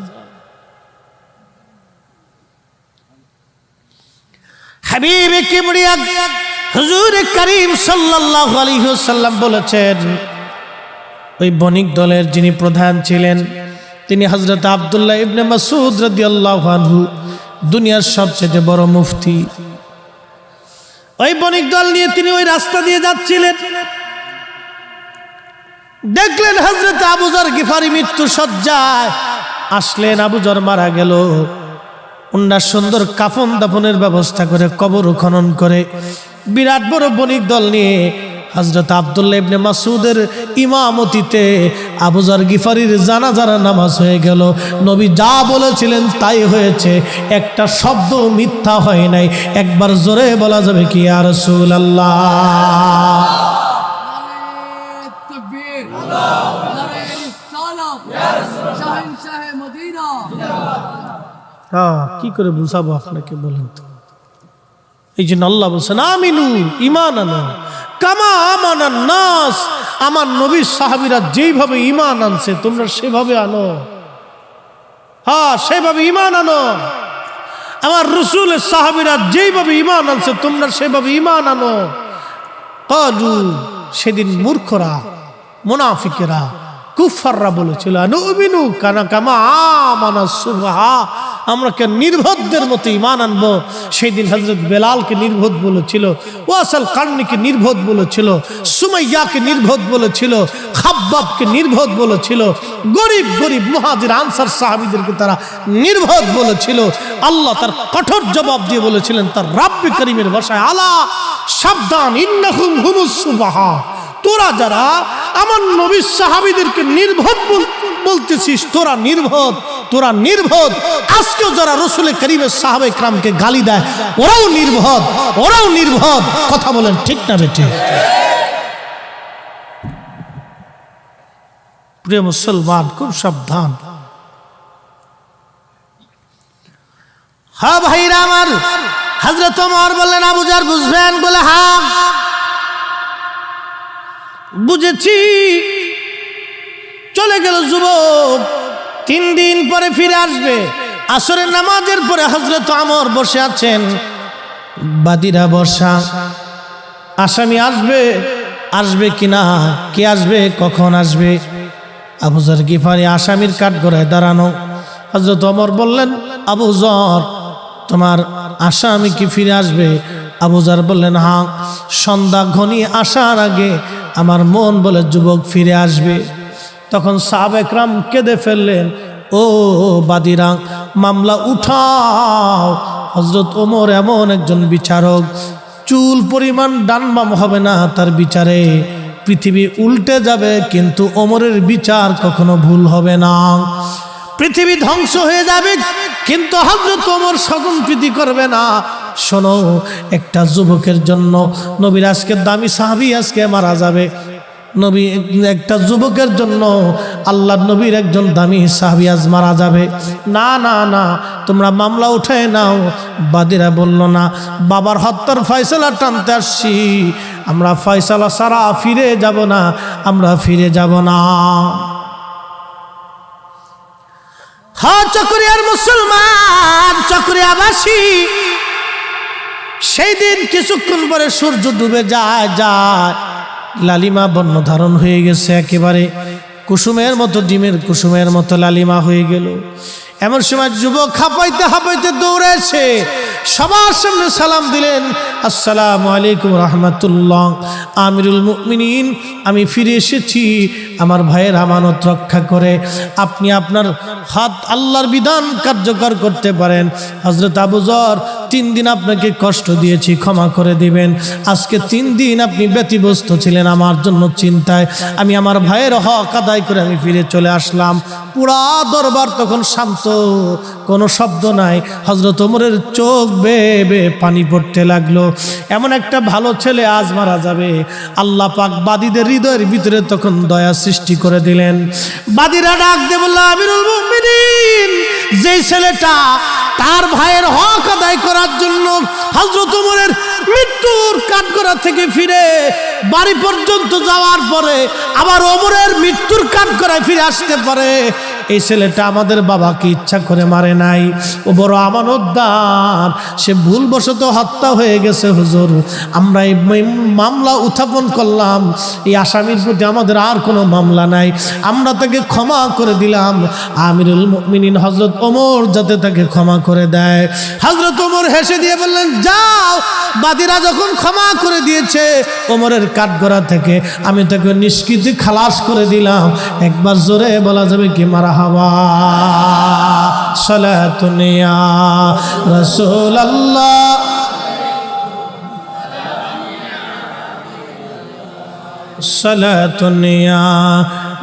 হাবিবে কিবরিয়া হুজুর করিম সাল্লাল্লাহু আলাইহি ওয়াসাল্লাম বলেছেন, ওই বণিক দলের যিনি প্রধান ছিলেন তিনি হযরত আব্দুল্লাহ ইবনে মাসউদ রাদিয়াল্লাহু আনহু, দুনিয়ার সবচেয়ে বড় মুফতি। ওই বণিক দল নিয়ে তিনি ওই রাস্তা দিয়ে যাচ্ছিলেন, দেখলেন হযরত আবু যর গিফারি মৃত্যু সজ্জায় আসলেন। আবু যর মারা গেল, উনার সুন্দর কাফন দাফনের ব্যবস্থা করে কবর খনন করে বিরাট বড় বণিক দল নিয়ে হযরত আব্দুল্লাহ ইবনে মাসউদের ইমামতিতে আবু যর গিফারির জানাজার নামাজ হয়ে গেল। নবী যা বলেছিলেন তাই হয়েছে, একটা শব্দ মিথ্যা হয় নাই। একবার জোরে বলা যাবে কি ইয়া রাসূলুল্লাহ? তাকবীর, নারে রিসালাত, শাহেনশাহ মদিনা। কি করে বুঝাবো আপনাকে বলেন তো? এই জন্য আল্লাহ বলছেন আমিনু, ঈমান আনো কামা আমানান নাস। আমার নবীর সাহাবীরা যেইভাবে ঈমান আনছে তোমরা সেভাবে আনো। সেভাবে ঈমান আনো। আমার রাসূলের সাহাবীরা যেইভাবে ঈমান আনছে তোমরা সেভাবে ঈমান আনো। ক্বালু, সেদিন মূর্খরা, মুনাফিকেরা, কুফাররা বলেছিল নুমিনু কামা আমানাস সুফাহা, আমরা কে নির্বোধদের মতো ঈমান আনবো। সেই দিন হযরত বেলালকে নির্বোধ বলেছিল, ওয়াসাল কারনিকে নির্বোধ বলেছিল, সুমাইয়াকে নির্বোধ বলেছিল, খাব্বাবকে নির্বোধ বলেছিল, গরিব গরিব মুহাজির আনসার সাহাবীদেরকে তারা নির্বোধ বলেছিল। আল্লাহ তার কঠোর জবাব দিয়ে বলেছিলেন তার রাব্বে করিমের ভাষায়, আলা সাবধান, ইন্নাহুম হুমুস সুফাহা, তোরা যারা আমার নবী সাহাবীদেরকে নির্বোধ বলতেছিস, তোরা নির্বোধ, তোরা নির্বোধ। আজকেও যারা রাসূল কারীমের সাহাবায়ে কেরামকে গালি দেয় ওরাও নির্বোধ, ওরাও নির্বোধ। কথা বলেন ঠিক না বেটে? প্রিয় মুসলমান, খুব সাবধান। হ্যাঁ ভাইরা আমার, হযরত ওমর বললেন আবু যর বুঝবেন? বলে হ্যাঁ বুঝেছি। চলে গেল যুবক, 3 দিন পরে ফিরে আসবে। আসরের নামাজের পরে হযরত ওমর বসে আছেন, বাদীরা বসা। আসামি আসবে, আসবে কিনা, কে আসবে, কখন আসবে? আবু যর গিফারি আসামির কাঠগড়ায় দাঁড়ানো। হযরত ওমর বললেন, আবু যর, তোমার আসামি কি ফিরে আসবে? আবু যর বললেন, হ্যাঁ, সন্ধ্যা ঘনিয়ে আসার আগে আমার মন বলে যুবক ফিরে আসবে। তখন সাহাবায়ে কেরাম কেঁদে ফেললেন, ও বাদীরা, মামলা উঠাও। হযরত ওমর এমন একজন বিচারক, চুল পরিমাণ ডানবাম হবে না তার বিচারে। পৃথিবী উল্টে যাবে কিন্তু ওমরের বিচার কখনো ভুল হবে না। পৃথিবী ধ্বংস হয়ে যাবে কিন্তু হযরত ওমর স্বজনপ্রীতি করবে না। শোনো, একটা যুবকের জন্য নবীর আজকে দামি সাহাবী আজকে মারা যাবে। নবী একটা যুবকের জন্য আল্লাহর নবীর একজন দামি সাহাবী আজ মারা যাবে। না না না, তোমরা মামলা উঠায় নাও। বাদীরা বলল, না, বাবার হত্যার ফয়সালা টানতে আসছি, আমরা ফয়সালা ছাড়া ফিরে যাব না, আমরা ফিরে যাব না। হ্যাঁ, চকরিয়ার মুসলমান, চকরিয়াবাসী, সেই দিন কিছুক্ষণ পরে সূর্য ডুবে যায়। লালিমা বর্ণ ধারণ হয়ে গেছে, একেবারে কুসুমের মতো, ডিমের কুসুমের মতো লালিমা হয়ে গেল। এমন সময় যুবক হাঁপাইতে হাঁপাইতে দৌড়েছে, সবার সামনে সালাম দিলেন, আসসালামু আলাইকুম রহমতুল্লাহ, আমিরুল মুমিনিন, আমি ফিরে এসেছি আমার ভাইয়ের আমানত রক্ষা করে। আপনি আপনার হাত আল্লাহর বিধান কার্যকর করতে পারেন। হযরত আবু যর, 3 দিন আপনাকে কষ্ট দিয়েছি, ক্ষমা করে দিবেন। আজকে 3 দিন আপনি ব্যতিব্যস্ত ছিলেন আমার জন্য চিন্তায়, আমি আমার ভাইয়ের হক আদায় করে আমি ফিরে চলে আসলাম। পুরা দরবার তখন শান্ত, কোনো শব্দ নাই। হযরত ওমরের চোখ বেয়ে বেয়ে পানি পড়তে লাগলো। এমন একটা ভালো ছেলে আজ মারা যাবে। আল্লাহ পাক বাদীদের হৃদয়ের ভিতরে তখন দয়া সৃষ্টি করে দিলেন। বাদীরা ডাক দিয়ে বলল, আমিরুল মুমিনিন, যেই ছেলেটা তার ভাইয়ের হক আদায় করার জন্য হযরত ওমরের মৃত্যুর কাঠগড়া থেকে ফিরে বাড়ি পর্যন্ত যাওয়ার পরে আবার ওমরের মৃত্যুর কাঠগড়ায় ফিরে আসতে পারে, এই ছেলেটা আমাদের বাবাকে ইচ্ছা করে মারে নাই, ও বড় আমানতদার, সে ভুলবশত হত্যা হয়ে গেছে হুজুর। আমরা এই মামলা উত্থাপন করলাম, এই আসামির প্রতি আমাদের আর কোনো মামলা নাই, আমরা তাকে ক্ষমা করে দিলাম। আমিরুল মুমিনিন হযরত ওমর যাতে তাকে ক্ষমা করে দেয়। হযরত ওমর হেসে দিয়ে বললেন, যাও, বাদীরা যখন ক্ষমা করে দিয়েছে ওমরের কাঠগড়া থেকে, আমি তাকে নিষ্কৃতি খালাস করে দিলাম। একবার জোরে বলা যাবে কি মারহাবা, সালাতুন ইয়া রাসূলুল্লাহ, সালাতুন ইয়া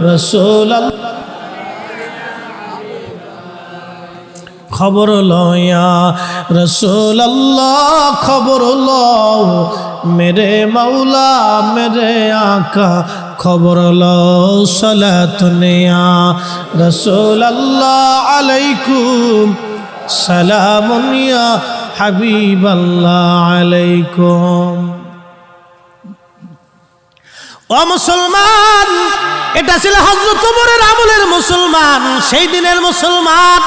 রাসূলুল্লাহ। খবর লয়া রাসূলুল্লাহ, খবর লও মেরে মাওলা মেরে আকা, খবর লও সালাতুন ইয়া রাসূলুল্লাহ আলাইকুম, সালামুন ইয়া হাবিবাল্লাহ আলাইকুম। ও মুসলমান, এটা ছিল হযরত ওমরের আমলের মুসলমান, সেই দিনের মুসলমান।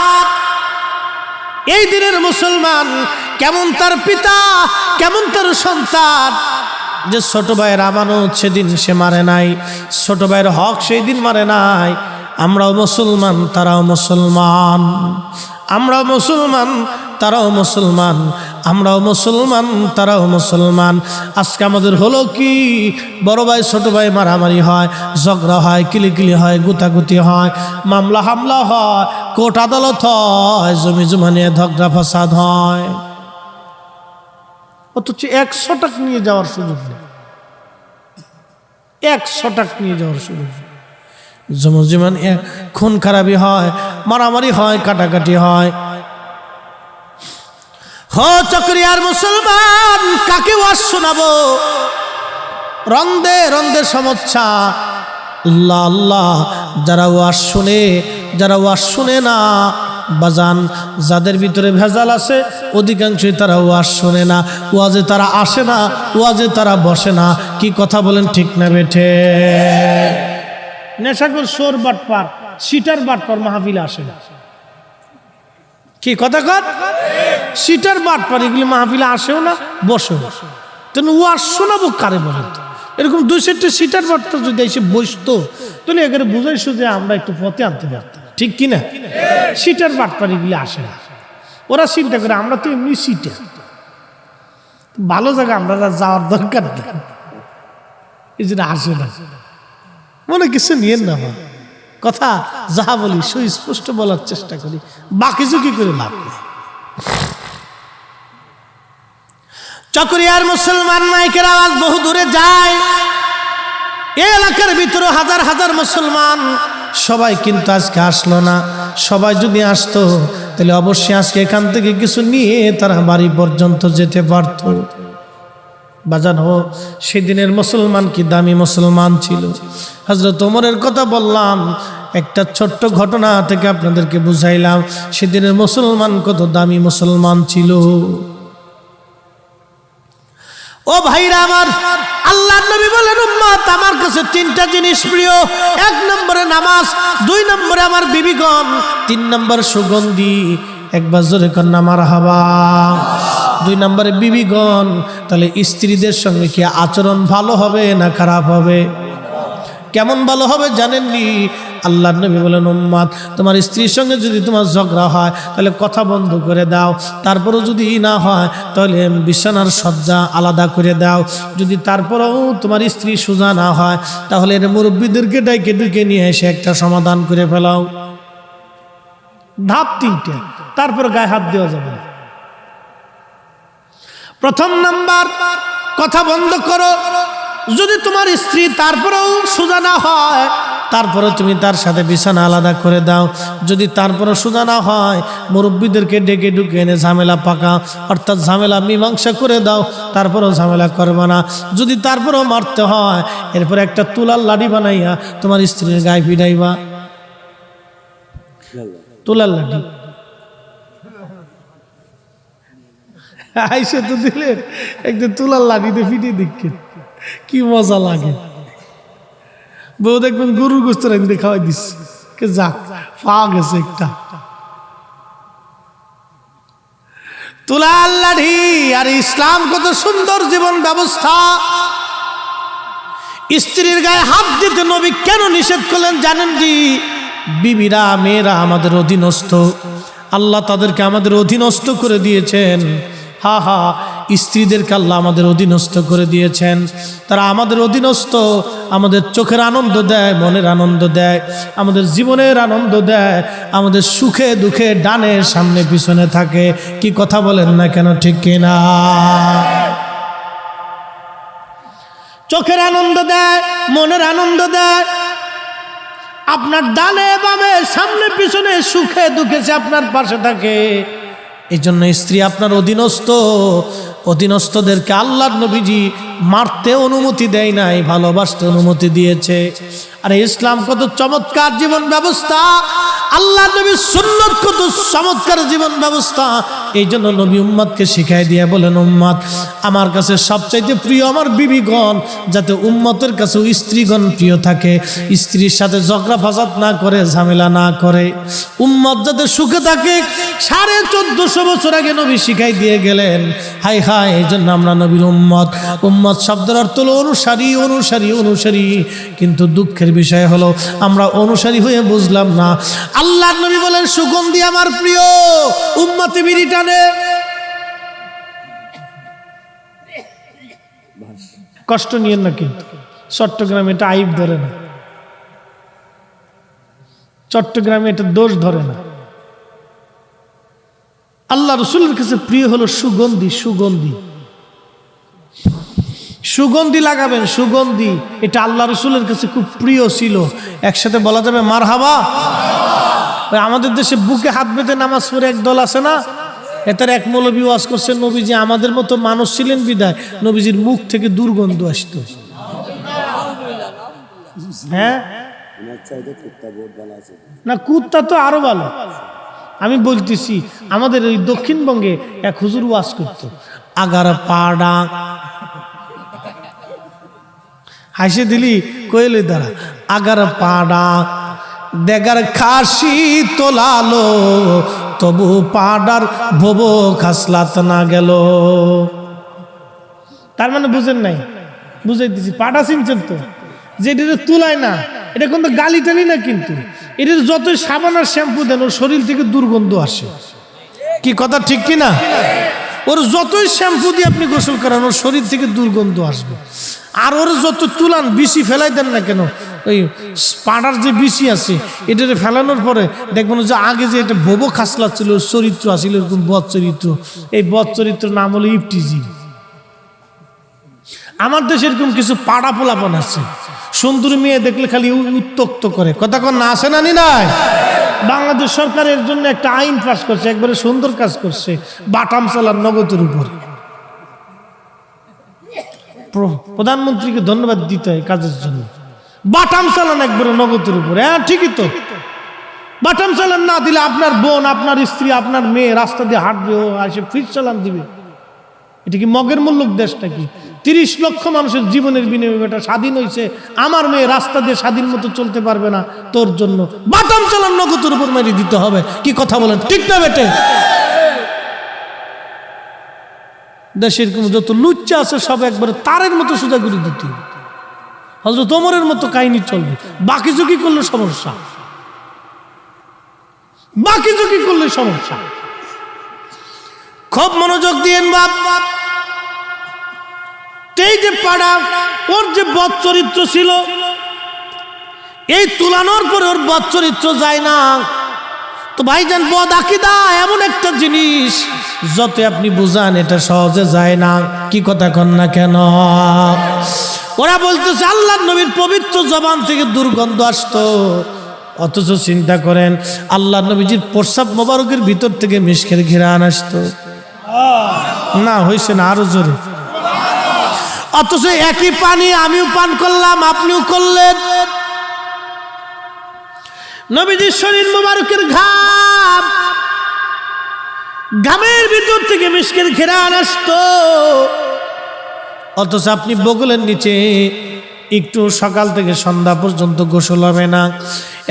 এই দিনের মুসলমান কেমন তার পিতা, কেমন তার সন্তান, যে ছোট ভাইয়ের আমানত সেদিন সে মারে নাই, ছোট ভাইয়ের হক সেই দিন মারে নাই। আমরাও মুসলমান, তারাও মুসলমান, আমরাও মুসলমান, তারাও মুসলমান, আমরাও মুসলমান, তারাও মুসলমান। আজকে আমাদের হলো কি, বড় ভাই ছোট ভাই মারামারি হয়, ঝগড়া হয়, কিলিকিলি হয়, গুতাগুতি হয়, মামলা হামলা হয়, কোর্ট আদালত হয়, জমি জমা নিয়ে ঝগড়া ফাসাদ হয়, অথচ 100 টাকা নিয়ে যাওয়ার সুযোগ নেই, 100 টাকা নিয়ে যাওয়ার সুযোগ নেই। জমি জমা নিয়ে খুন খারাপি হয়, মারামারি হয়, কাটাকাটি হয়। হো চকরিয়ার মুসলমান, কাকে ওয়াজ শোনাবো? রন্দে রন্দে সমস্যা। আল্লাহ আল্লাহ, যারা ওয়াজ শুনে, যারা ওয়াজ শুনে না বাজান, যাদের ভিতরে ভেজাল আছে অধিকাংশই তারা ওয়াজ শুনে না, ওয়াজে তারা আসে না, ওয়াজে তারা বসে না। কি কথা বলেন, ঠিক না বেঠে? নেশাখোর, সোর বাটপার, সিটার বাটপার মাহফিলে আসে না। কি কথা কর? সিটার বাটপার এগুলি মাহফিলে আসেও না, বসেও না। তেমন ওয়াজ শোনাবো কারে বলেন তো? এরকম 2-4টা সিটার বাটপার যদি এসে বসতো, তাহলে এখানে বুঝাইছো যে আমরা একটু পথে আনতে পারতাম, ঠিক কিনা? সিটার বাটপার এগুলি আসে না, ওরা চিন্তা করে আমরা তো এমনি সিটে, ভালো জায়গা আমরা যাওয়ার দরকার নেই, এই জন্য আসে না। মনে কিছু নিয়েন না, আমার কথা যাহা বলি সুস্পষ্ট বলার চেষ্টা করি, বাকি ঝুঁকি করে লাভ নেই। চকরিয়ার মুসলমান মাইকের আওয়াজ বহু দূরে যায়, এই এলাকার ভিতরে হাজার হাজার মুসলমান, সবাই কিন্তু আজকে আসলো না। সবাই যদি আসতো তাহলে অবশ্যই আজকে এখান থেকে কিছু নিয়ে তারা বাড়ি পর্যন্ত যেতে পারত। বাজান হো, সেদিনের মুসলমান কি দামি মুসলমান ছিল। হযরত ওমরের কথা বললাম, একটা ছোট্ট ঘটনা থেকে আপনাদেরকে বুঝাইলাম সেদিনের মুসলমান কত দামি মুসলমান ছিল। ও ভাইরা আমার, আল্লাহর নবী বলেন, উম্মত আমার কাছে 3টা জিনিস প্রিয়। 1 নম্বরে নামাজ, 2 নম্বরে আমার বিবিগণ, 3 নম্বর সুগন্ধি। একবার জোরে কন্যা মারহাবা। 2 নম্বরে বিবিগণ, তাহলে স্ত্রীদের সঙ্গে কি আচরণ ভালো হবে না খারাপ হবে? কেমন ভালো হবে জানেননি? আল্লাহর নবী বলেন, উম্মত তোমার স্ত্রীর সঙ্গে যদি তোমার ঝগড়া হয় তাহলে কথা বন্ধ করে দাও, তারপরও যদি না হয় তাহলে বিছানার সজ্জা আলাদা করে দাও, যদি তারপরেও তোমার স্ত্রী সোজা না হয় তাহলে এর মুরব্বীদেরকে ডেকে নিয়ে এসে একটা সমাধান করে ফেলাও। ধাপ 3টে, তারপর গায়ে হাত দেওয়া যাবে না। প্রথম নাম্বার, কথা বন্ধ করো। যদি তোমার স্ত্রী তারপরেও সোজা না হয় তারপরে তুমি তার সাথে বিছানা আলাদা করে দাও, যদি তারপরে সোজা না হয় মুরব্বীদেরকে ডেকে ঢুকে এনে ঝামেলা পাকা, অর্থাৎ ঝামেলা মীমাংসা করে দাও, তারপরেও ঝামেলা করবে না। যদি তারপরেও মারতে হয় এরপর একটা তুলার লাঠি বানাইয়া তোমার স্ত্রীর গায়ে ফিরাইবা। তুলার লাঠি আইসে তো দিলে একদিন তুলার লাঠিতে ফিটিয়ে দেখছেন কি মজা লাগে। বউ দেখবেন গরুর গোস্ত রাখতে খাওয়াই দিচ্ছে, যাক পাওয়া গেছে একটা তুলার লাঠি। আর ইসলাম কত সুন্দর জীবন ব্যবস্থা। স্ত্রীর গায়ে হাত দিতে নবী কেন নিষেধ করলেন জানেন কি? বিবিরা, মেয়েরা আমাদের অধীনস্থ, আল্লাহ তাদেরকে আমাদের অধীনস্থ করে দিয়েছেন। হা হা, স্ত্রীদেরকে আল্লাহ আমাদের অধীনস্থ করে দিয়েছেন। তারা আমাদের অধীনস্থ, আমাদের চোখের আনন্দ দেয়, মনের আনন্দ দেয়, আমাদের জীবনের আনন্দ দেয়, আমাদের সুখে দুঃখে ডানে সামনে পিছনে থাকে। কি কথা বলেন না কেন, ঠিক কিনা? চোখের আনন্দ দেয়, মনের আনন্দ দেয়, আপনার ডানে বামে সামনে পিছনে সুখে দুঃখে সে আপনার পাশে থাকে। এই জন্য স্ত্রী আপনার অধীনস্থ। অধীনস্থদেরকে আল্লাহর নবীজি মারতে অনুমতি দেয় নাই, ভালোবাসতে অনুমতি দিয়েছে। আর ইসলাম কত চমৎকার জীবন ব্যবস্থা, আল্লাহর নবীর সুন্নাত কত চমৎকার জীবন ব্যবস্থা। এই জন্য নবী উম্মতকে শিখাই দিয়ে বলেন, উম্মত আমার কাছে সবচাইতে প্রিয় আমার বিবিগণ, যাতে উম্মতের কাছেও স্ত্রীগণ প্রিয় থাকে, স্ত্রীর সাথে ঝগড়া ফাসাদ না করে, ঝামেলা না করে, উম্মত যাতে সুখে থাকে। 1450 বছর আগে নবী শিখাই দিয়ে গেলেন। হাই হাই, এই জন্য আমরা নবীর উম্মত। উম্মত শব্দের অর্থ হলো অনুসারী, অনুসারী, অনুসারী। কিন্তু দুঃখের বিষয় হলো আমরা অনুসারী হয়ে বুঝলাম না। আল্লাহর নবী বলেন, সুগন্ধি আমার প্রিয়, উম্মতে বিড়ি টানে। কষ্ট নিয়েন না, কিন্তু চট্টগ্রামে এটা আইব ধরে না, চট্টগ্রামে এটা দোষ ধরে না। আল্লাহ রসুলের কাছে প্রিয় হলো সুগন্ধি। সুগন্ধি, সুগন্ধি লাগাবেন, সুগন্ধি। এটা আল্লাহ রসুলের কাছে খুব প্রিয় ছিল। একসাথে বলা যাবে মারহাবা। আমাদের দেশে বুকে হাত বেঁধে নামাজ পড়ে এক দল আছে না, এটার এক মৌলবী ওয়াজ করছেন, নবীজি আমাদের মতো মানুষ ছিলেন বিদায় নবীজির মুখ থেকে দুর্গন্ধ আসত। হ্যাঁ না, কুত্তা তো আরো ভালো। আমি বলতেছি, আমাদের ওই দক্ষিণবঙ্গে এক হুজুর ওয়াজ করতো, আগার পাড়া হাসে দিলি কইলে দাঁড়া, আগার পাড়া দেগার খাসি তোলালো, তবু পাড়ার ভবো খাসলাত না গেল। তার মানে বুঝেন নাই? বুঝাই দিছি। পাড়া চিনছেন তো, যে এটা তুলায় না, এটা কিন্তু গালি টালি না, কিন্তু এটার যতই সাবান আর শ্যাম্পু দেন ওর শরীর থেকে দুর্গন্ধ আসে। কি কথা ঠিক কিনা? ওর যতই শ্যাম্পু দিয়ে আপনি গোসল করান ওর শরীর থেকে দুর্গন্ধ আসবে। আর ওর যত তুলান, বিসি ফেলাই দেন না কেন, ওই পাড়ার যে বিসি আছে এটা ফেলানোর পরে দেখবেন যে আগে যে এটা ভোবো খাসলা ছিল, চরিত্র আসছিল এরকম বদ চরিত্র, এই বদ চরিত্র নাম হলো ইফটিজি। আমার দেশে এরকম কিছু পাড়া পোলাপন আছে, সুন্দরী মেয়ে দেখলে খালি উত্তক্ত করে। কথা কন না, আসে না নি নাই? বাংলাদেশ সরকারের জন্য একটা আইন পাস করছে, একবারে সুন্দর কাজ করছে, বাটাম চালান নগদের উপর। প্রধানমন্ত্রীকে ধন্যবাদ দিতে হয় কাজের জন্য। বাটাম চালান একবারে নগদের উপর। হ্যাঁ ঠিকই তো, বাটাম চালান না দিলে আপনার বোন, আপনার স্ত্রী, আপনার মেয়ে রাস্তা দিয়ে হাঁটবে, ও আসে ফিট চালান দিবে। এটা কি মগের মূল্যক দেশটা? কি 30 লক্ষ মানুষের জীবনের বিনিময়ে এটা স্বাধীন হয়েছে, আমার মেয়ে রাস্তা দিয়ে স্বাধীন মতো চলতে পারবে না, তোর জন্য বাটাম চালান নগদের উপর মেরে দিতে হবে। কি কথা বলেন, ঠিক না বেটে? দেশের যত লুচ্চা আছে সব একবারে তারের মতো সোজা করে দিতে হবে। হযরত ওমরের মতো কাহিনী চলবে, বাকি ঝুঁকি করলে সমস্যা, বাকি ঝুঁকি করলে সমস্যা। খুব মনোযোগ দিয়েন বাপ। এই যে পাড়া, ওর যে বদ চরিত্র ছিল, এই তুলানোর পরে ওর বদ চরিত্র যায় না। তো ভাইজান, বদ আকীদা এমন একটা জিনিস, যত আপনি বুঝান এটা সহজে যায় না। কি কথা কন না কেন? ওরা বলতেছে আল্লাহর নবীর পবিত্র জবান থেকে দুর্গন্ধ আসতো, অথচ চিন্তা করেন আল্লাহর নবীজির প্রস্রাব মোবারকের ভিতর থেকে মিশকের ঘিরান আসতো না। হয়েছে না? আরো জোরে। অথচ একই পানি আমিও পান করলাম, আপনিও করলেন। নবীজির শরীর মোবারকের ঘাম, ঘামের ভিতর থেকে মিশকের ঘিরান আসতো, অথচ আপনি বগলের নিচে একটু সকাল থেকে সন্ধ্যা পর্যন্ত গোসল হবে না।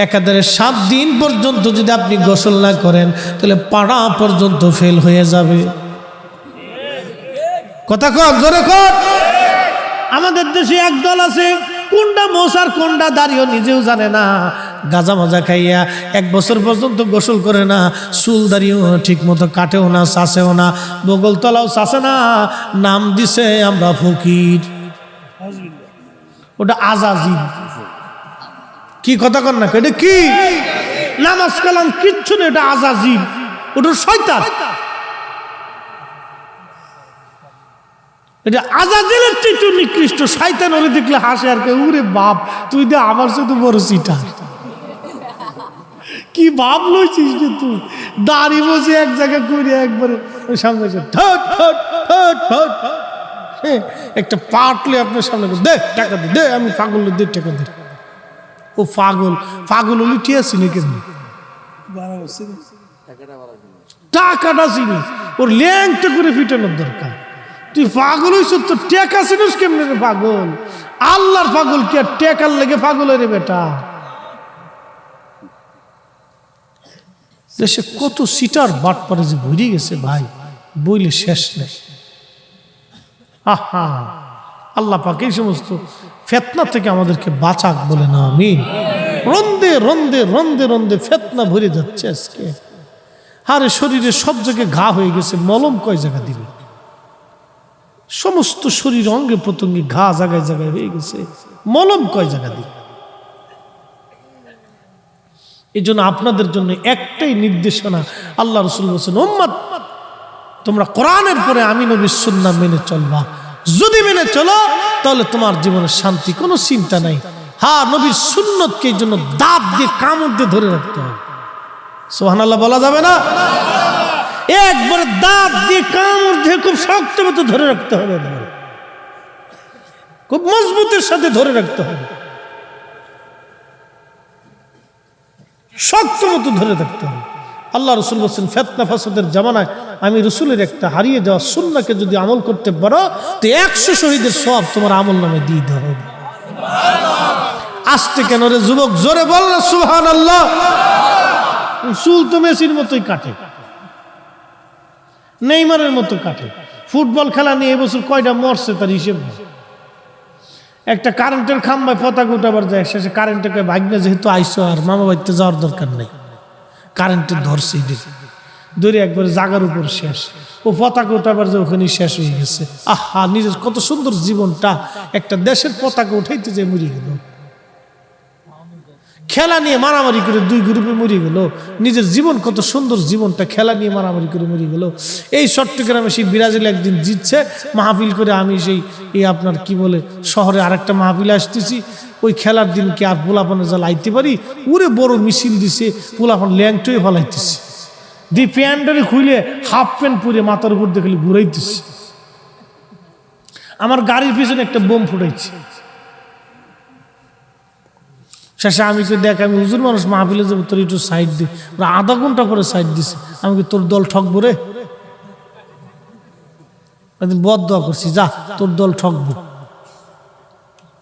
একাধারে 7 দিন পর্যন্ত যদি আপনি গোসল না করেন তাহলে পাড়া পর্যন্ত ফেল হয়ে যাবে। কথা কর, জোরে কর। আমাদের দেশে একদল আছে, কোনটা মোসার কোনটা দাঁড়িয়ে নিজেও জানে না, গাঁজা মাজা খাইয়া 1 বছর পর্যন্ত গোসল করে না, চুল দাঁড়িয়েও ঠিক মতো কাটেও না, চাষেও না, বগল তলাও চাষে না, নাম দিছে আমরা ফকির। ওটা আজাজিল। কি কথা কর না? এটা কি? নামাজ কালাম কিচ্ছু না, এটা আজাজিল, ওটা শয়তান। এটা আজাজিলের চেয়ে নিকৃষ্ট। শয়তান ওরে দেখলে হাসে আর কে, উরে বাপ তুই দে আমার শুধু বড় সিটার। কি ভাব লইছিস যে তুই? দাড়ি বসে এক জায়গায় করে একবারে সামনে একটা পাটলে আপনার সামনে দে টাকা দে, আমি পাগল, দে টাকা দে। ও পাগল, পাগল হলে ঠিক আছে না? কেন টাকাটা চিনিস? ওর ল্যাংটা করে ফিটানোর দরকার। তুই পাগল হইছ, তো টেকা চিনিস কেমনে রে পাগল? আল্লাহর পাগল কি আর টেকার লেগে পাগল রে বেটা? দেশে কত সিটার বাট পারে যে ভরে গেছে ভাই, বইলে শেষ নেই। আহা, আল্লাহ পাক এই সমস্ত ফেতনা থেকে আমাদেরকে বাঁচাক বলে না আমিন। রন্দে রন্দে রন্দে রন্দে ফেতনা ভরে যাচ্ছে আজকে। আরে শরীরে সব জায়গায় ঘা হয়ে গেছে, মলম কয় জায়গা দিবে? সমস্ত শরীর অঙ্গে প্রত্যঙ্গে ঘা জায়গায় জায়গায় হয়ে গেছে, মলম কয় জায়গা দিবে? এই জন্য আপনাদের জন্য একটাই নির্দেশনা, আল্লাহ রাসূল বলেছেন, উম্মত তোমরা কোরআনের পরে আমি নবীর সুন্নাহ মেনে চলবা। যদি মেনে চলো তাহলে তোমার জীবনে শান্তি, কোনো চিন্তা নাই। হ্যাঁ, নবীর সুন্নতকে এই জন্য দাঁত দিয়ে কামড় দিয়ে ধরে রাখতে হবে। সুবহানাল্লাহ বলা যাবে না? একবারে দাঁত দিয়ে কামড় দিয়ে খুব শক্ত মতো ধরে রাখতে হবে, খুব মজবুতের সাথে ধরে রাখতে হবে, শক্ত মতো ধরে থাকতে হবে। আল্লাহ রাসূল বলেছেন, ফিতনা ফাসাদের জামানায় আমি রাসূলের একটা হারিয়ে যাওয়া সুন্নাহকে যদি আমল করতে পারো তো 100 শহীদের সওয়াব তোমার আমল নামে দিয়ে দেওয়া হবে। আসতে কেন রে যুবক, জোরে বল না সুবহানাল্লাহ। চুল তো মেসির মতোই কাটে, নেইমারের মতো কাটে। ফুটবল খেলা নিয়ে এবছর কয়টা মরছে তার হিসেব নেই। একটা কারেন্টের খাম্বায় পতাকা উঠাবার যায়, শেষে কারেন্টে ভাগ্নে যেহেতু আইসো আর মামা বাড়িতে যাওয়ার দরকার নেই, কারেন্টে ধরছে ধরে একবারে জাগার উপর শেষ। ও পতাকা উঠাবার যে ওখানে শেষ হয়ে গেছে। আহা, নিজের কত সুন্দর জীবনটা একটা দেশের পতাকা উঠাইতে যে মরে গেল। খেলা নিয়ে মারামারি করে 2 গ্রুপে মরে গেল। নিজের জীবন কত সুন্দর জীবনটা খেলা নিয়ে মারামারি করে মরে গেল। এই চট্টগ্রামে সেই ব্রাজিল একদিন জিতছে, মাহফিল করে আমি সেই আপনার কি বলে শহরে আরেকটা মাহফিল আসতেছি। ওই খেলার দিন কি আর পোলাপানে যা লাইতে পারি, ওরে বড় মিছিল দিছে, পোলাপান ল্যাংটোয়ে ফলাইতেছে, দিয়ে প্যান্টটারে খুলে হাফ প্যান্ট পরে মাথার উপর দেখলে ঘুরাইতেছে। আমার গাড়ির পিছনে একটা বোম ফুটাইছে। শেষে আমি দেখ, আমি হুজুর মানুষ, মাহফিলে যাবো, তোর একটু সাইড দি। আধা ঘন্টা করে সাইড দিছে। আমি কি তোর দল ঠকবো রে? বদদোয়া করছি, যা তোর দল ঠকবো।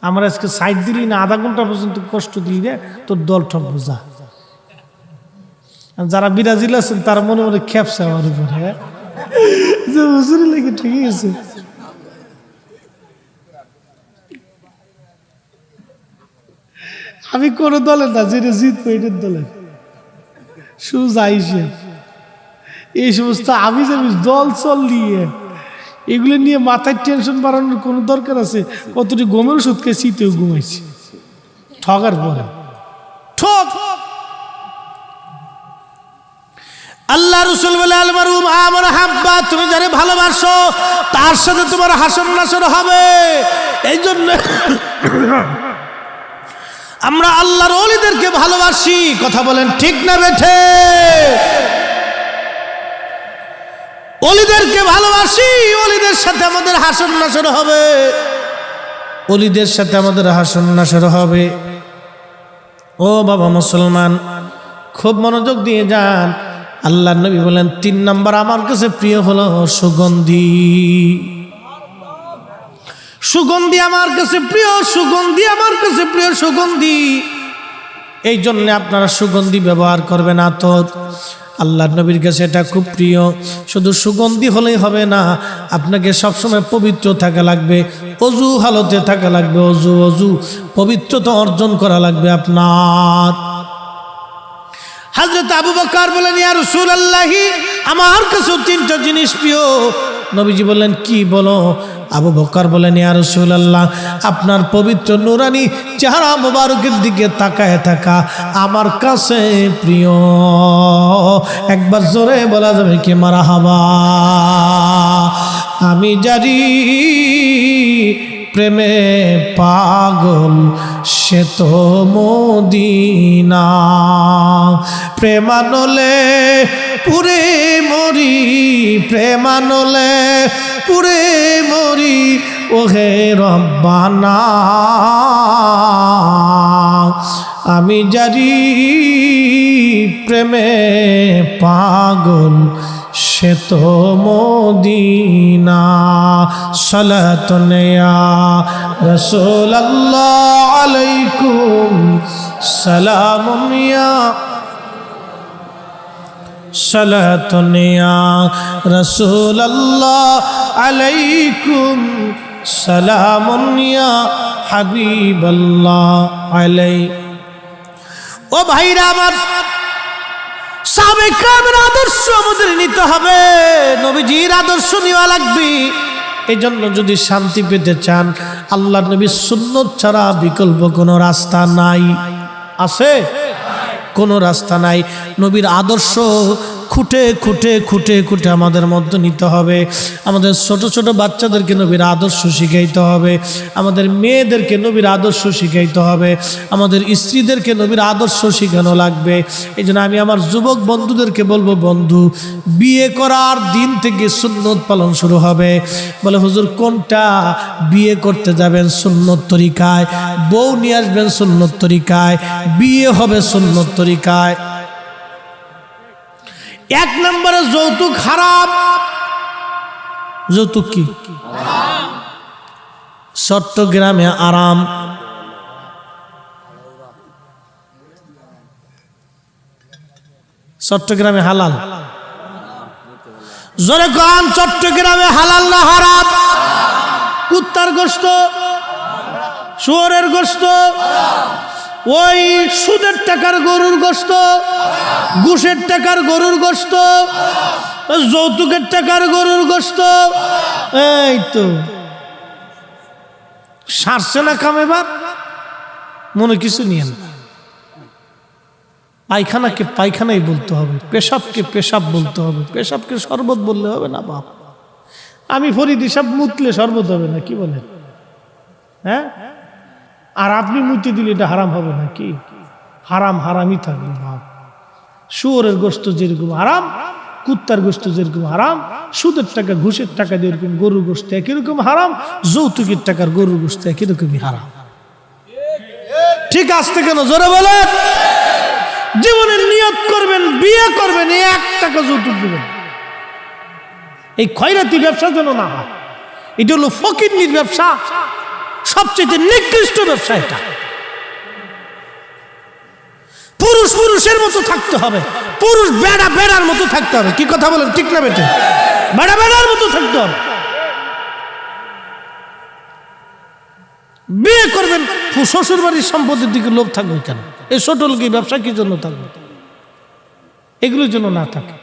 আমার আজকে সাইড দিলি না, আধা ঘন্টা পর্যন্ত কষ্ট দিলি রে, তোর দল ঠকবো, যা। যারা ব্রাজিল আছেন তারা মনে মনে খেপছে আমার উপরে। যে হুজুরি লেগে ঠিকই আছে। আমি কোন দলে না, যেটা জিতবো এটার দলে শুধু যাইছে। এই সমস্ত আমি দল চল নিয়ে এগুলো নিয়ে মাথায় টেনশন বাড়ানোর কোনো দরকার আছে? কতটি গমের ওষুধ খেয়ে শীতেও ঘুমাইছি ঠগার পরে। ঠক আল্লাহ রাসূল বলে আল মারু আমার হাব্বা, তুমি যারে ভালোবাসো তার সাথে তোমার হাসর নাসর হবে। এই জন্য আমরা আল্লাহর ওলিদেরকে ভালোবাসি। কথা বলেন ঠিক না বেঠে? ওলিদেরকে ভালোবাসি, ওলিদের সাথে আমাদের হাসর নাসর হবে, ওলিদের সাথে আমাদের হাসর নাসর হবে। ও বাবা মুসলমান, খুব মনোযোগ দিয়ে যান। আল্লাহ নবী বলেন 3 নাম্বার আমার কাছে প্রিয় হলো সুগন্ধি। সুগন্ধি আমার কাছে প্রিয়, সুগন্ধি আমার কাছে প্রিয়, সুগন্ধি। এই জন্য আপনারা সুগন্ধি ব্যবহার করবেন। আতর আল্লাহ নবীর কাছে এটা খুব প্রিয়। শুধু সুগন্ধি হলেই হবে না, আপনাকে সবসময় পবিত্র থাকা লাগবে, অজু হালতে থাকা লাগবে, অজু পবিত্রতা অর্জন করা লাগবে আপনার। হযরত আবু বকর বলেন ইয়া রাসূলুল্লাহ, আমার কাছে 3টা জিনিস প্রিয়। নবীজি বললেন কি বলো? আবু বকর বলেন ইয়া রাসূলুল্লাহ, আপনার পবিত্র নূরানি চেহারা মোবারকের দিকে তাকায় থাকা আমার কাছে প্রিয়। একবার জোরে বলা যাবে কি মারহাবা? আমি জানি প্রেমে পাগল সে তো মদিনা, প্রেমানলে পুরে মরি, প্রেমানলে পুরে মরি, ওহে রব্বানা। আমি জানি প্রেমে পাগল সে তো মদিনা। সালাতুন ইয়া রাসূলুল্লাহ আলাইকুম সালামুন ইয়া, সালাতুন ইয়া রাসূলুল্লাহ আলাইকুম সালামুন ইয়া হাবিবাল্লাহ আলাই। ও ভাইরা আমার, সাহাবায়ে কেরামের আদর্শ আমাদের নিতে হবে, নবীজির আদর্শ নেওয়া লাগবে। এই জন্য যদি শান্তি পেতে চান, আল্লাহর নবীর সুন্নত ছাড়া বিকল্প কোনো রাস্তা নাই। আছে? কোনো রাস্তা নাই। নবীর আদর্শ খুঁটে খুঁটে খুঁটে খুঁটে আমাদের মধ্যে নিতে হবে। আমাদের ছোট ছোট বাচ্চাদেরকে নবীর আদর্শ শিখাইতে হবে, আমাদের মেয়েদেরকে নবীর আদর্শ শিখাইতে হবে, আমাদের স্ত্রীদেরকে নবীর আদর্শ শিখানো লাগবে। এই জন্য আমি আমার যুবক বন্ধুদেরকে বলবো, বন্ধু বিয়ে করার দিন থেকে সুন্নত পালন শুরু হবে। বলে হুজুর কোনটা? বিয়ে করতে যাবেন সুন্নত তরিকায়, বউ নিয়ে আসবেন সুন্নত তরিকায়, বিয়ে হবে সুন্নত তরিকায়। 1 নম্বরে যৌতুক হারাম। যৌতুক কি? চট্টগ্রামে আরাম, চট্টগ্রামে হালাল। জোরে কোন চট্টগ্রামে হালাল না হারাম? কুত্তার গোশত, শুয়োরের গোশত, ওই সুদের টাকার গরুর গোশত, ঘুষের টাকার গরুর গোশত, যৌতুকের টাকার গরুর গোশত। এই তো সারছে না কাম। এবার মনে কিছু নিয়ে না। পায়খানাকে পায়খানাই বলতে হবে, পেশাবকে পেশাব বলতে হবে, পেশাবকে শরবত বললে হবে না বাপ। আমি ফরিদ হিসাব মুতলে শরবত হবে না, কি বলেন? হ্যাঁ, আর আপনি মুতে দিলে এটা হারাম হবে না? কি হারাম হারামই থাকবে বাপ। শুয়োরের গোশত যেরকম হারাম, কুত্তার গোশত যেরকম হারাম, সুদের টাকা ঘুষের টাকা যেরকম গরুর গোশত একই রকম হারাম, যৌতুকের টাকার গরুর গোশত একই রকমই হারাম। ঠিক আসতে কেন জোরে বলেন? জীবনের নিয়ত করবেন, বিয়ে করবেন, 1 টাকা যৌতুক দেবেন। এই খয়রাতি ব্যবসা যেন না হয়। এটা হলো ফকিরনির ব্যবসা, সবচেয়ে নিকৃষ্ট ব্যবসা এটা। পুরুষ পুরুষের মতো থাকতে হবে, পুরুষ বেড়া বেড়ার মতো থাকতে হবে। কি কথা বলেন? ঠিক না বেটে? বেড়া বেড়ার মতো থাকতে হবে। বিয়ে করবেন, শ্বশুর বাড়ির সম্পত্তির দিকে লোভ থাকবে কেন? এই ছোটল কি ব্যবসা কি জন্য থাকবে? এগুলোর জন্য না থাকে।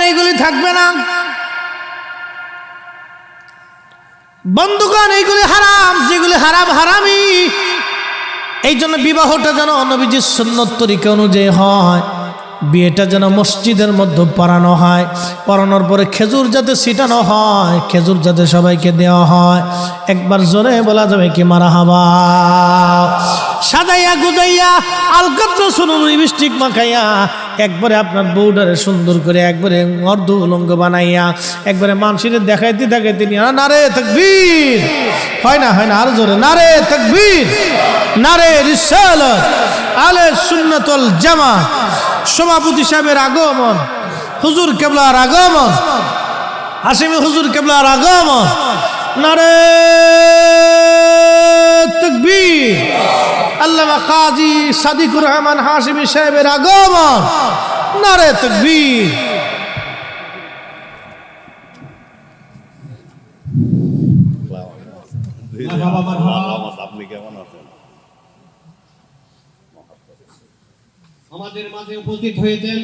এইগুলি থাকবে না বন্ধুগণ, এইগুলি হারাম। যেগুলি হারাম হারামি। এই জন্য বিবাহটা যেন নবীজির সুন্নত তরিকা অনুযায়ী হয়। বিয়েটা যেন মসজিদের মধ্যে পড়ানো হয়। পড়ানোর পরে খেজুর যাতে ছিটানো হয়, খেজুর যাতে সবাইকে দেওয়া হয়। একবার জোরে বলা যাবে কি মারহাবা। সাজাইয়া গুজাইয়া আলকাত্র শুনুন লিপস্টিক মাখাইয়া একবারে আপনার বউডারে সুন্দর করে একবারে অর্ধ উলঙ্গ বানাইয়া একবারে মানুষের দেখাইতে দেখাইতে নিয়ে নারে তাকবীর, হয় না আর জোরে নারে তাকবীর, নারে রিসালাত, আলে সুন্নাতুল জামাত, সভাপতি সাহেবের আগমন, হুজুর কেবলার আগমন, হাশিমি হুজুর কেবলার আগমন, নারে তাকবীর, আল্লামা কাজী সাদিকুর রহমান হাশিমি সাহেবের আগমন, নারে তাকবীর। আপনি কেমন আছেন? আমাদের মাঝে উপস্থিত হয়েছেন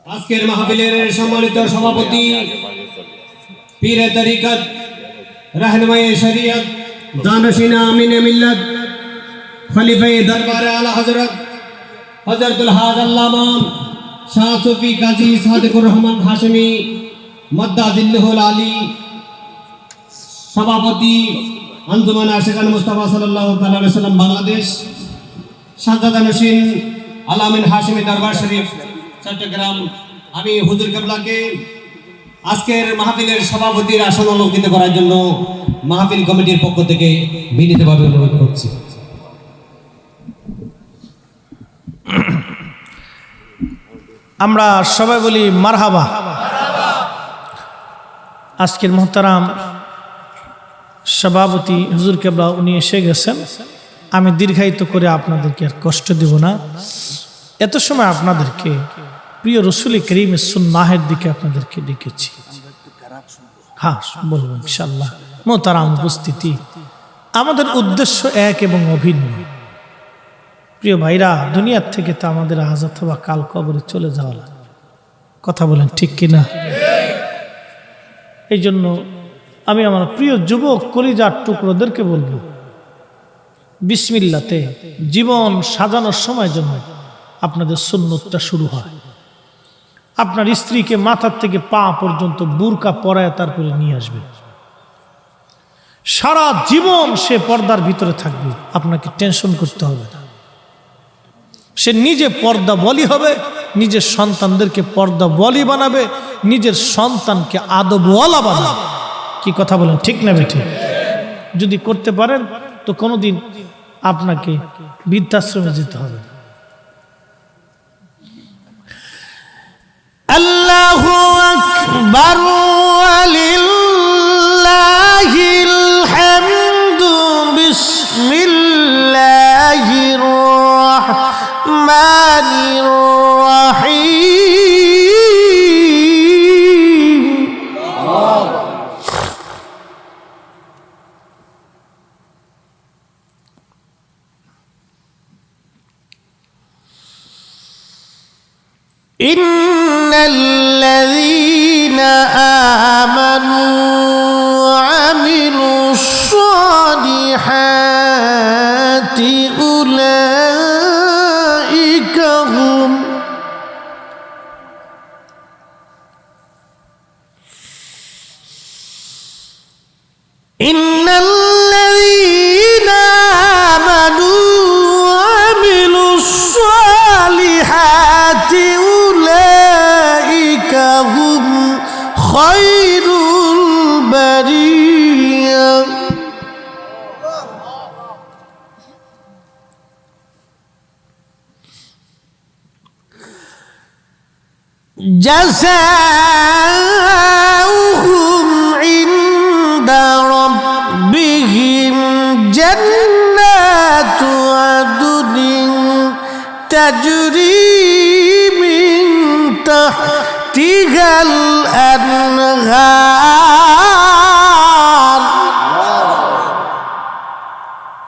আজকের মাহফিলের সম্মানিত সভাপতি, পীরে তরিকত, রাহনুমায়ে শরীয়ত, জানশিনা আমিনে মিল্লাত, খলিফায়ে দরবারে আলা হযরত হযরতুল হাজ আল্লামা শাহ সুফি কাজী সাদিকুর রহমান হাশিমি মাদ্দাজিল্লাহুল আলী, সভাপতি আঞ্জুমান আশিকান মুস্তাফা সাল্লাল্লাহু তাআলা আলাইহি সাল্লাম বাংলাদেশ, শাহজাদা নসীন আলামিন হাশিমি দরবার শরীফ চট্টগ্রাম। আমি হুজুর কেবলাকে আজকের মাহফিলের সভাপতির আসন অলঙ্কৃত করার জন্য মাহফিল কমিটির পক্ষ থেকে বিনীতভাবে অনুরোধ করছি। আমরা সবাই বলি মারহাবা। আজকের মোহতারাম সভাপতি হুজুর কেবলা উনি এসে গেছেন। আমি দীর্ঘায়িত করে আপনাদেরকে আর কষ্ট দেব না। এত সময় আপনাদেরকে প্রিয় রসুল করিম সুন্নাহের দিকে আপনাদেরকে ডেকেছি। হ্যাঁ বলবো ইনশাআল্লাহ। মোহতারাম উপস্থিতি, আমাদের উদ্দেশ্য এক এবং অভিন্ন। প্রিয় ভাইরা, দুনিয়ার থেকে তো আমাদের আজ অথবা কাল কবরে চলে যাওয়া লাগবে। কথা বলেন ঠিক কিনা? এই জন্য আমি আমার প্রিয় যুবক কলিজার টুকরোদেরকে বলবো, বিসমিল্লাতে জীবন সাজানোর সময় জন্য আপনাদের সুন্নতটা শুরু হয়। আপনার স্ত্রীকে মাথার থেকে পা পর্যন্ত বুরকা পরায় তারপরে নিয়ে আসবে। সারা জীবন সে পর্দার ভিতরে থাকবে, আপনাকে টেনশন করতে হবে না। সে নিজে পর্দা বলি হবে, নিজের সন্তানদেরকে পর্দা বলি বানাবে, নিজের সন্তানকে আদবওয়ালা বানাবে। কি কথা বলেন ঠিক না বেঠিক? যদি করতে পারেন তো কোনোদিন আপনাকে বৃদ্ধাশ্রমে যেতে হবে। আল্লাহু আকবার ওয়ালিল্লাহিল হামদু বিসমিল্লাহির রাহমানির রাহিম। إن الذين آمنوا وعملوا الصالحات أولئك هم إن الذين آمنوا وعملوا الصالحات أولئك هم خير البرية جزاؤهم عند تجري من تحتها الأنهار